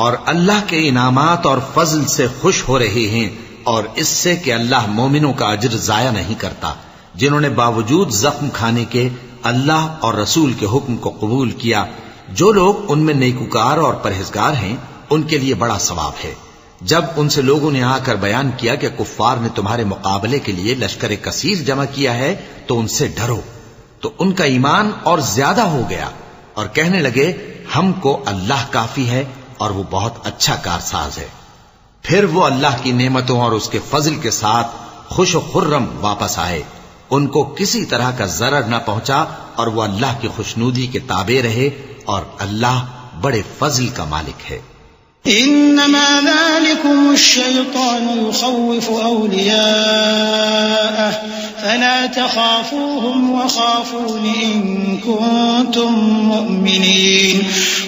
اور اللہ کے انعامات اور فضل سے خوش ہو رہے ہیں اور اس سے کہ اللہ مومنوں کا اجر ضائع نہیں کرتا جنہوں نے باوجود زخم کھانے کے اللہ اور رسول کے حکم کو قبول کیا. جو لوگ ان میں نیکوکار اور پرہیزگار ہیں ان کے لیے بڑا ثواب ہے. جب ان سے لوگوں نے آ کر بیان کیا کہ کفار نے تمہارے مقابلے کے لیے لشکر کثیر جمع کیا ہے تو ان سے ڈرو، تو ان کا ایمان اور زیادہ ہو گیا اور کہنے لگے ہم کو اللہ کافی ہے اور وہ بہت اچھا کارساز ہے. پھر وہ اللہ کی نعمتوں اور اس کے فضل کے ساتھ خوش و خرم واپس آئے. ان کو کسی طرح کا ضرر نہ پہنچا اور وہ اللہ کی خوشنودی کے تابع رہے اور اللہ بڑے فضل کا مالک ہے. انما ذلكم الشيطان يخوف اولياءه فلا تخافوهم وخافون ان كنتم مؤمنين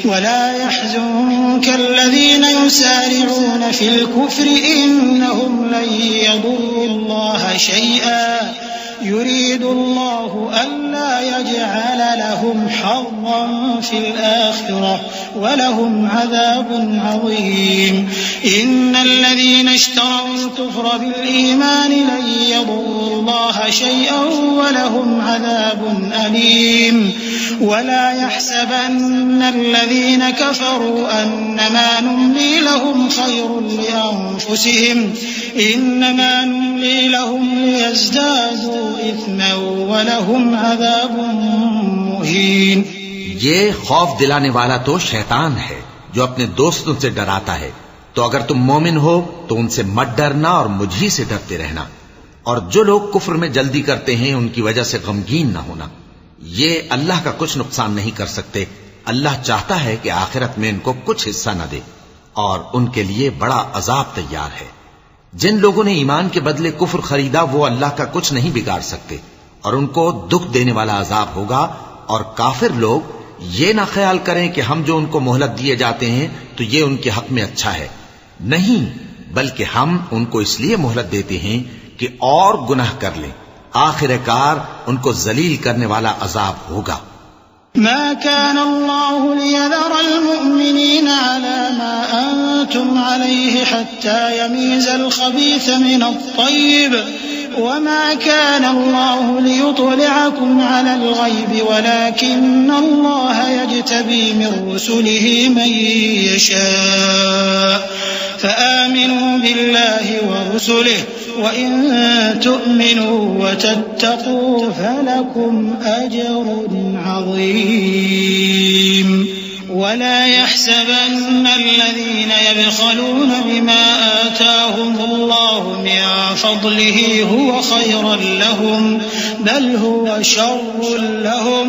ولا يحزنك الذين يسارعون في الكفر انهم لن يضروا الله شيئا يريد الله ألا يجعل لهم حظا في الآخرة ولهم عذاب عظيم. إن الذين اشتروا الكفر بالإيمان لن يضروا الله شيئا ولهم عذاب أليم. ولا يحسبن الذين كفروا أنما نملي لهم خير لأنفسهم إنما نملي لهم ليزدادوا إثما ولهم عذاب مهين. یہ خوف دلانے والا تو شیطان ہے جو اپنے دوستوں سے ڈراتا ہے. تو اگر تم مومن ہو تو ان سے مت ڈرنا اور مجھی سے ڈرتے رہنا، اور جو لوگ کفر میں جلدی کرتے ہیں ان کی وجہ سے غمگین نہ ہونا. یہ اللہ کا کچھ نقصان نہیں کر سکتے. اللہ چاہتا ہے کہ آخرت میں ان کو کچھ حصہ نہ دے اور ان کے لیے بڑا عذاب تیار ہے. جن لوگوں نے ایمان کے بدلے کفر خریدا وہ اللہ کا کچھ نہیں بگاڑ سکتے اور ان کو دکھ دینے والا عذاب ہوگا. اور کافر لوگ یہ نہ خیال کریں کہ ہم جو ان کو مہلت دیے جاتے ہیں تو یہ ان کے حق میں اچھا ہے. نہیں، بلکہ ہم ان کو اس لیے مہلت دیتے ہیں کہ اور گناہ کر لیں. آخر کار ان کو ذلیل کرنے والا عذاب ہوگا. ما كان الله ليذر المؤمنين على ما أنتم عليه حتى يميز الخبيث من الطيب وما كان الله ليطلعكم على الغيب ولكن الله يجتبي من رسله من يشاء فآمنوا بالله ورسله وإن تؤمنوا وتتقوا فلكم أجر عظيم. ولا يحسبن الذين يبخلون بما آتاهم الله من فضله هو خيرا لهم بل هو شر لهم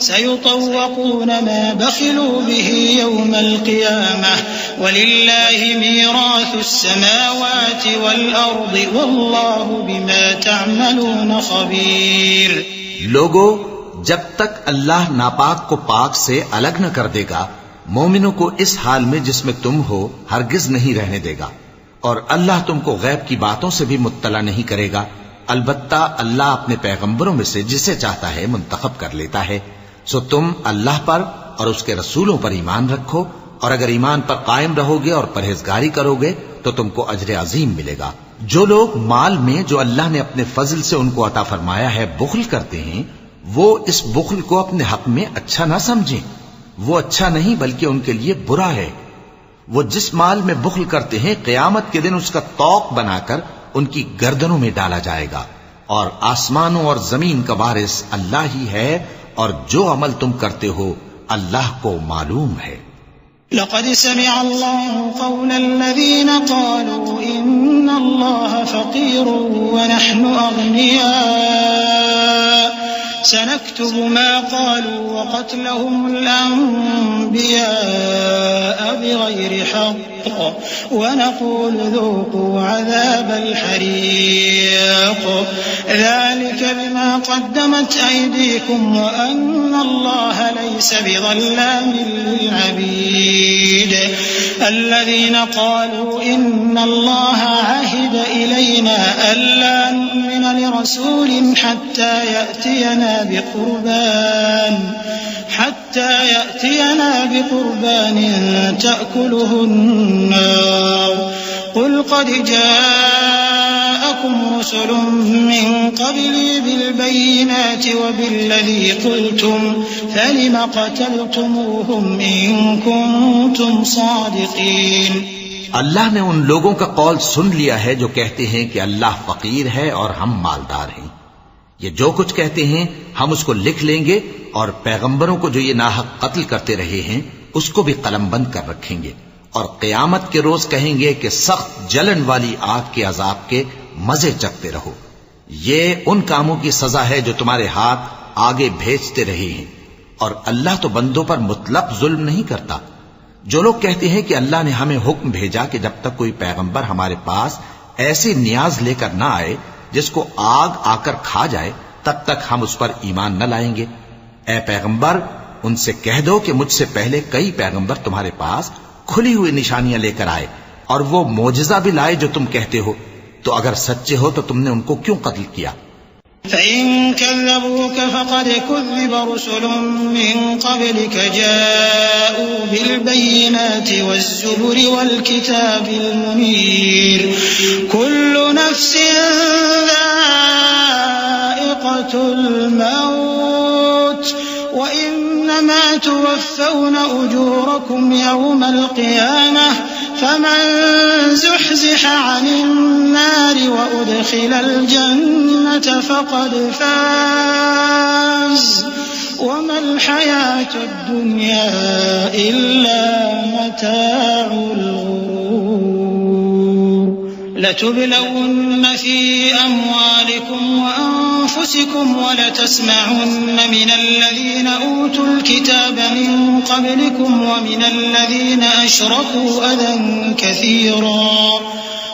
سيطوقون ما بخلوا به يوم القيامة ولله ميراث السماوات والأرض والله بما تعملون خبير. لوگو، جب تک اللہ ناپاک کو پاک سے الگ نہ کر دے گا، مومنوں کو اس حال میں جس میں تم ہو ہرگز نہیں رہنے دے گا، اور اللہ تم کو غیب کی باتوں سے بھی مطلع نہیں کرے گا. البتہ اللہ اپنے پیغمبروں میں سے جسے چاہتا ہے منتخب کر لیتا ہے. سو تم اللہ پر اور اس کے رسولوں پر ایمان رکھو، اور اگر ایمان پر قائم رہو گے اور پرہیزگاری کرو گے تو تم کو اجر عظیم ملے گا. جو لوگ مال میں جو اللہ نے اپنے فضل سے ان کو عطا فرمایا ہے بخل کرتے ہیں، وہ اس بخل کو اپنے حق میں اچھا نہ سمجھیں. وہ اچھا نہیں بلکہ ان کے لیے برا ہے. وہ جس مال میں بخل کرتے ہیں قیامت کے دن اس کا طوق بنا کر ان کی گردنوں میں ڈالا جائے گا. اور آسمانوں اور زمین کا وارث اللہ ہی ہے، اور جو عمل تم کرتے ہو اللہ کو معلوم ہے. لقد سمع الله قول الذين قالوا إن الله فقير ونحن أغنياء سنكتب ما قالوا وقتلهم الأنبياء بغير حق ونقول ذوقوا عذاب الحريق ذلك بما قدمت أيديكم وأن الله ليس بظلام للعبيد. الذين قالوا إن الله عهد إلينا ألا نؤمن لرسول حتى يأتينا بقربان تأكله النار قل قد جاءكم رسل من قبلي بالبينات وبالذي قلتم فلم قتلتموهم إن كنتم صادقين. اللہ نے ان لوگوں کا قول سن لیا ہے جو کہتے ہیں کہ اللہ فقیر ہے اور ہم مالدار ہیں. یہ جو کچھ کہتے ہیں ہم اس کو لکھ لیں گے، اور پیغمبروں کو جو یہ ناحق قتل کرتے رہے ہیں اس کو بھی قلم بند کر رکھیں گے، اور قیامت کے روز کہیں گے کہ سخت جلن والی آگ کے عذاب کے مزے چکھتے رہو. یہ ان کاموں کی سزا ہے جو تمہارے ہاتھ آگے بھیجتے رہے ہیں، اور اللہ تو بندوں پر مطلق ظلم نہیں کرتا. جو لوگ کہتے ہیں کہ اللہ نے ہمیں حکم بھیجا کہ جب تک کوئی پیغمبر ہمارے پاس ایسی نیاز لے کر نہ آئے جس کو آگ آ کر کھا جائے تب تک ہم اس پر ایمان نہ لائیں گے. اے پیغمبر، ان سے کہہ دو کہ مجھ سے پہلے کئی پیغمبر تمہارے پاس کھلی ہوئی نشانیاں لے کر آئے اور وہ معجزہ بھی لائے جو تم کہتے ہو، تو اگر سچے ہو تو تم نے ان کو کیوں قتل کیا؟ فَإِن كَذَّبُوكَ فَقَدْ كُذِّبَ رُسُلٌ مِّن قَبْلِكَ جَاءُوا بِالْبَيِّنَاتِ وَالزُّبُرِ وَالْكِتَابِ الْمُنِيرِ كُلُّ نَفْسٍ ذَائِقَةُ الْمَوْتِ وَإِنَّمَا تُوَفَّوْنَ أُجُورَكُمْ يَوْمَ الْقِيَامَةِ فَمَن زُحْزِحَ عَنِ النَّارِ وَأُدْخِلَ الْجَنَّةَ فَقَدْ فَازَ وَمَا الْحَيَاةُ الدُّنْيَا إِلَّا مَتَاعُ الْغُرُورِ. لَتُبْلَوُنَّ فِي أَمْوَالِكُمْ وَأَنفُسِكُمْ وَلَتَسْمَعُنَّ مِنَ الَّذِينَ أُوتُوا الْكِتَابَ مِن قَبْلِكُمْ وَمِنَ الَّذِينَ أَشْرَكُوا أَذًى كَثِيرًا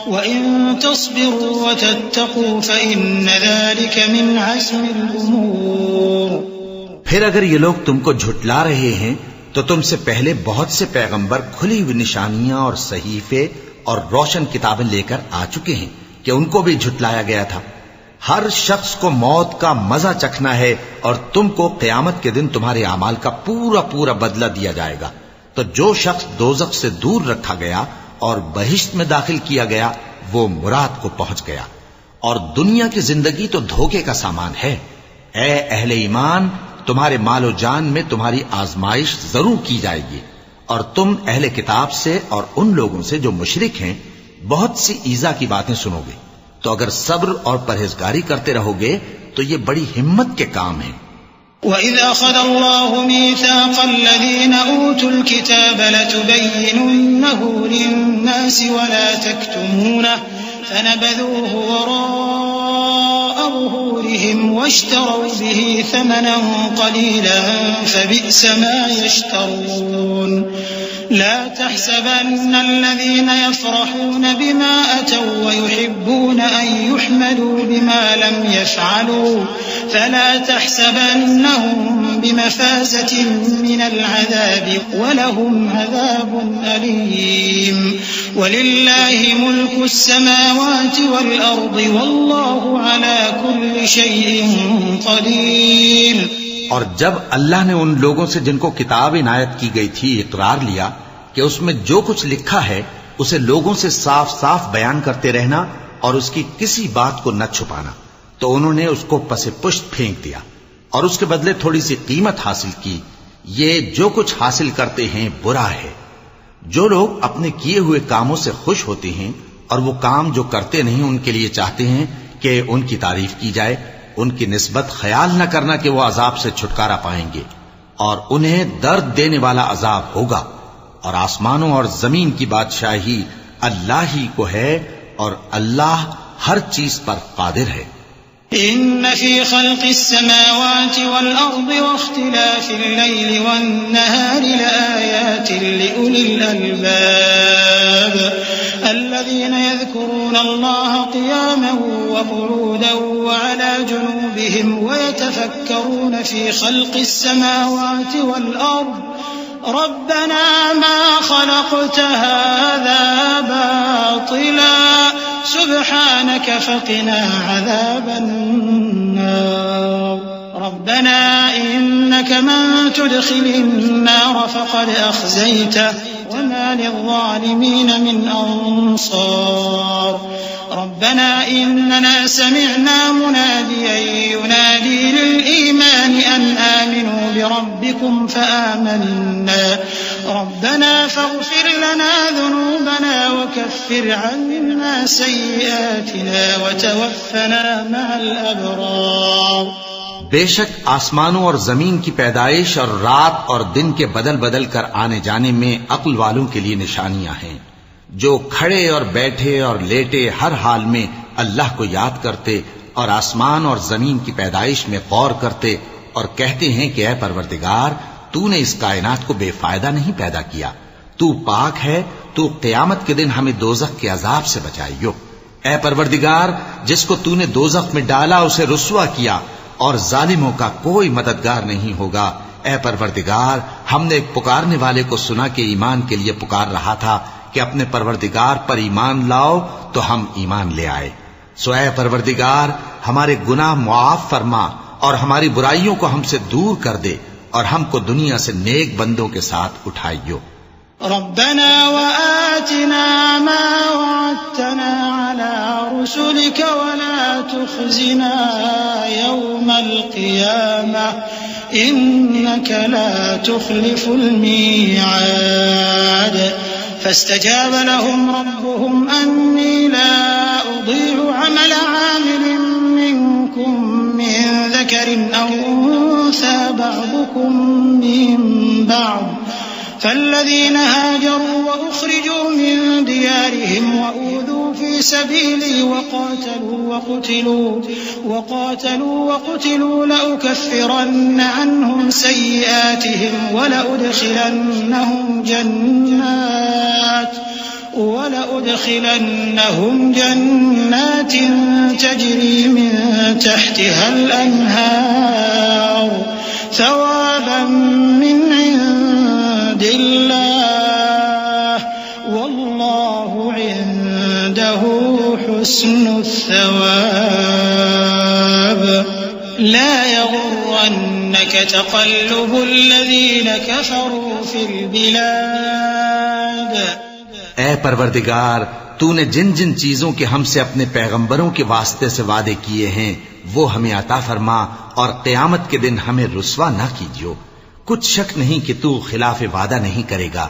وَإِن تَصْبِرُوا وَتَتَّقُوا فَإِنَّ ذَلِكَ مِنْ عَزْمِ الْأُمُورِ. پھر اگر یہ لوگ تم کو جھٹلا رہے ہیں تو تم سے پہلے بہت سے پیغمبر کھلی ہوئی نشانیاں اور صحیفے اور روشن کتابیں لے کر آ چکے ہیں کہ ان کو بھی جھٹلایا گیا تھا. ہر شخص کو موت کا مزہ چکھنا ہے، اور تم کو قیامت کے دن تمہارے اعمال کا پورا پورا بدلہ دیا جائے گا. تو جو شخص دوزخ سے دور رکھا گیا اور بہشت میں داخل کیا گیا وہ مراد کو پہنچ گیا. اور دنیا کی زندگی تو دھوکے کا سامان ہے. اے اہل ایمان، تمہارے مال و جان میں تمہاری آزمائش ضرور کی جائے گی، اور تم اہل کتاب سے اور ان لوگوں سے جو مشرک ہیں بہت سی ایذا کی باتیں سنو گے. تو اگر صبر اور پرہیزگاری کرتے رہو گے تو یہ بڑی ہمت کے کام ہیں. وَإِذْ أَخَذَ اللَّهُ مِيثَاقَ الَّذِينَ أُوتُوا الْكِتَابَ لَتُبَيِّنُنَّهُ لِلنَّاسِ وَلَا تَكْتُمُونَهُ فَنَبَذُوهُ وَرَاءَ ظهورهم واشتروا به ثمنا قليلا فبئس ما يشترون لا تحسبن الذين يفرحون بما أتوا ويحبون أن يحمدوا بما لم يفعلوا فلا تحسبنهم بمفازة من العذاب ولهم عذاب أليم ولله ملك السماوات والأرض والله على كل شيء قدير. اور جب اللہ نے ان لوگوں سے جن کو کتاب عنایت کی گئی تھی اقرار لیا کہ اس میں جو کچھ لکھا ہے اسے لوگوں سے صاف صاف بیان کرتے رہنا اور اس کی کسی بات کو نہ چھپانا، تو انہوں نے اس کو پس پشت پھینک دیا اور اس کے بدلے تھوڑی سی قیمت حاصل کی. یہ جو کچھ حاصل کرتے ہیں برا ہے. جو لوگ اپنے کیے ہوئے کاموں سے خوش ہوتے ہیں اور وہ کام جو کرتے نہیں ان کے لیے چاہتے ہیں کہ ان کی تعریف کی جائے، ان کی نسبت خیال نہ کرنا کہ وہ عذاب سے چھٹکارا پائیں گے اور انہیں درد دینے والا عذاب ہوگا. اور آسمانوں اور زمین کی بادشاہی اللہ ہی کو ہے اور اللہ ہر چیز پر قادر ہے. إن في خلق السماوات والأرض واختلاف الليل والنهار لآيات لأولي الألباب الذين يذكرون الله قياما وقعودا وعلى جنوبهم ويتفكرون في خلق السماوات والأرض ربنا ما خلقت هذا باطلا سبحانك فقنا عذاب النار ربنا إنك من تدخل النار فقد أخزيته وما للظالمين من أنصار ربنا إننا سمعنا مناديا ينادي للإيمان أن آمنوا بربكم فآمنا ربنا فاغفر لنا ذنوبنا وكفر عنا سيئاتنا وتوفنا مع الأبرار. بے شک آسمانوں اور زمین کی پیدائش اور رات اور دن کے بدل بدل کر آنے جانے میں عقل والوں کے لیے نشانیاں ہیں، جو کھڑے اور بیٹھے اور لیٹے ہر حال میں اللہ کو یاد کرتے اور آسمان اور زمین کی پیدائش میں غور کرتے اور کہتے ہیں کہ اے پروردگار تو نے اس کائنات کو بے فائدہ نہیں پیدا کیا، تو پاک ہے، تو قیامت کے دن ہمیں دوزخ کے عذاب سے بچائیو. اے پروردگار جس کو تو نے دوزخ میں ڈالا اسے رسوا کیا اور ظالموں کا کوئی مددگار نہیں ہوگا. اے پروردگار ہم نے ایک پکارنے والے کو سنا کہ ایمان کے لیے پکار رہا تھا کہ اپنے پروردگار پر ایمان لاؤ تو ہم ایمان لے آئے. سو اے پروردگار ہمارے گناہ معاف فرما اور ہماری برائیوں کو ہم سے دور کر دے اور ہم کو دنیا سے نیک بندوں کے ساتھ اٹھائیو. ربنا وآتنا ما وعدتنا على رسلك ولا تخزنا يوم القيامة إنك لا تخلف الميعاد. فاستجاب لهم ربهم أني لا أضيع عمل عامل منكم من ذكر أو أنثى بعضكم من بعض فالذين هاجروا وأخرجوا من ديارهم وأوذوا في سبيلي وقاتلوا لأكفرن عنهم سيئاتهم ولأدخلنهم جنات تجري من تحتها الأنهار ثوابا من عند الله والله عنده حسن الثواب. لا يغرنك تقلب الذين كفروا في البلاد. اے پروردگار تو نے جن جن چیزوں کے ہم سے اپنے پیغمبروں کے واسطے سے وعدے کیے ہیں وہ ہمیں عطا فرما اور قیامت کے دن ہمیں رسوا نہ کیجیو. کچھ شک نہیں کہ تو خلاف وعدہ نہیں کرے گا.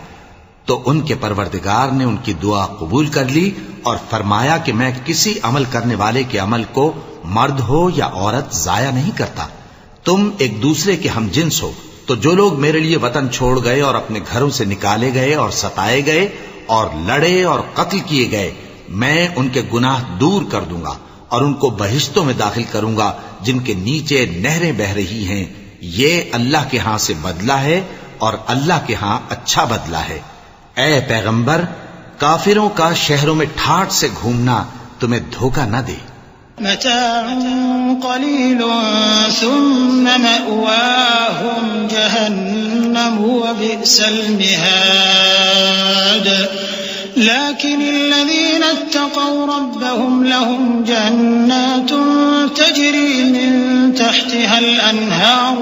تو ان کے پروردگار نے ان کی دعا قبول کر لی اور فرمایا کہ میں کسی عمل کرنے والے کے عمل کو مرد ہو یا عورت ضائع نہیں کرتا. تم ایک دوسرے کے ہم جنس ہو. تو جو لوگ میرے لیے وطن چھوڑ گئے اور اپنے گھروں سے نکالے گئے اور ستائے گئے اور لڑے اور قتل کیے گئے میں ان کے گناہ دور کر دوں گا اور ان کو بہشتوں میں داخل کروں گا جن کے نیچے نہریں بہ رہی ہیں. یہ اللہ کے ہاں سے بدلہ ہے اور اللہ کے ہاں اچھا بدلہ ہے. اے پیغمبر، کافروں کا شہروں میں ٹھاٹھ سے گھومنا تمہیں دھوکہ نہ دے. متاع قليل ثم مأواهم جهنم وبئس المهاد. لكن الذين اتقوا ربهم لهم جنات تجري من تحتها الأنهار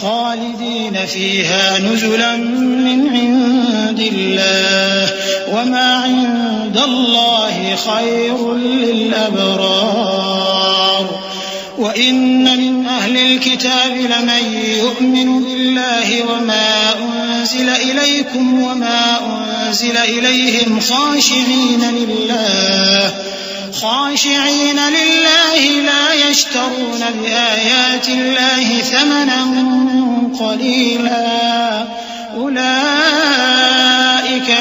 خالدين فيها نزلا من عند الله وما عند الله خير للأبرار. وإن من أهل الكتاب لمن يؤمن بالله وما أنزل إليكم وما أنزل إليهم خاشعين لله لا يشترون بآيات الله ثمنا قليلا أولئك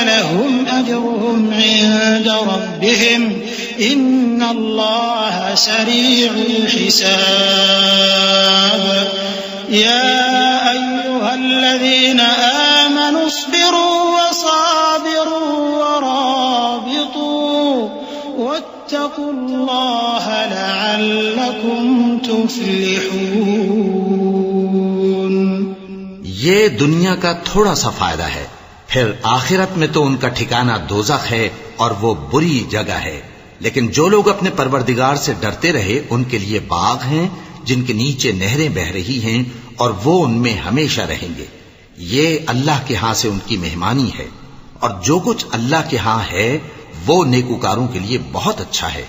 لهم أجرهم عند ربهم إن الله سريع الحساب. يا أيها الذين آمنوا اصبروا وصابروا ورابطوا واتقوا الله لعلكم تفلحون. یہ دنیا کا تھوڑا سا فائدہ ہے، پھر آخرت میں تو ان کا ٹھکانہ دوزخ ہے اور وہ بری جگہ ہے. لیکن جو لوگ اپنے پروردگار سے ڈرتے رہے ان کے لیے باغ ہیں جن کے نیچے نہریں بہ رہی ہیں اور وہ ان میں ہمیشہ رہیں گے. یہ اللہ کے ہاں سے ان کی مہمانی ہے، اور جو کچھ اللہ کے ہاں ہے وہ نیکوکاروں کے لیے بہت اچھا ہے.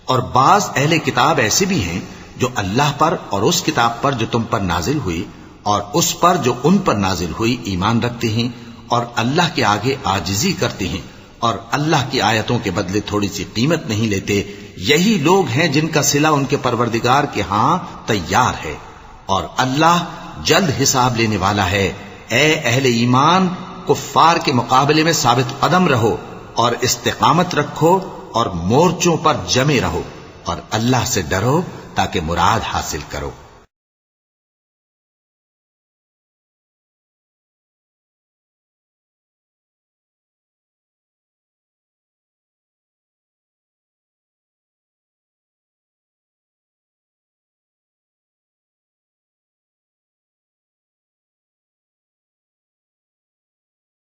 اور بعض اہل کتاب ایسے بھی ہیں جو اللہ پر اور اس کتاب پر جو تم پر نازل ہوئی اور اس پر جو ان پر نازل ہوئی ایمان رکھتے ہیں اور اللہ کے آگے عاجزی کرتے ہیں اور اللہ کی آیتوں کے بدلے تھوڑی سی قیمت نہیں لیتے. یہی لوگ ہیں جن کا صلہ ان کے پروردگار کے ہاں تیار ہے، اور اللہ جلد حساب لینے والا ہے. اے اہل ایمان، کفار کے مقابلے میں ثابت قدم رہو اور استقامت رکھو اور مورچوں پر جمے رہو اور اللہ سے ڈرو تاکہ مراد حاصل کرو.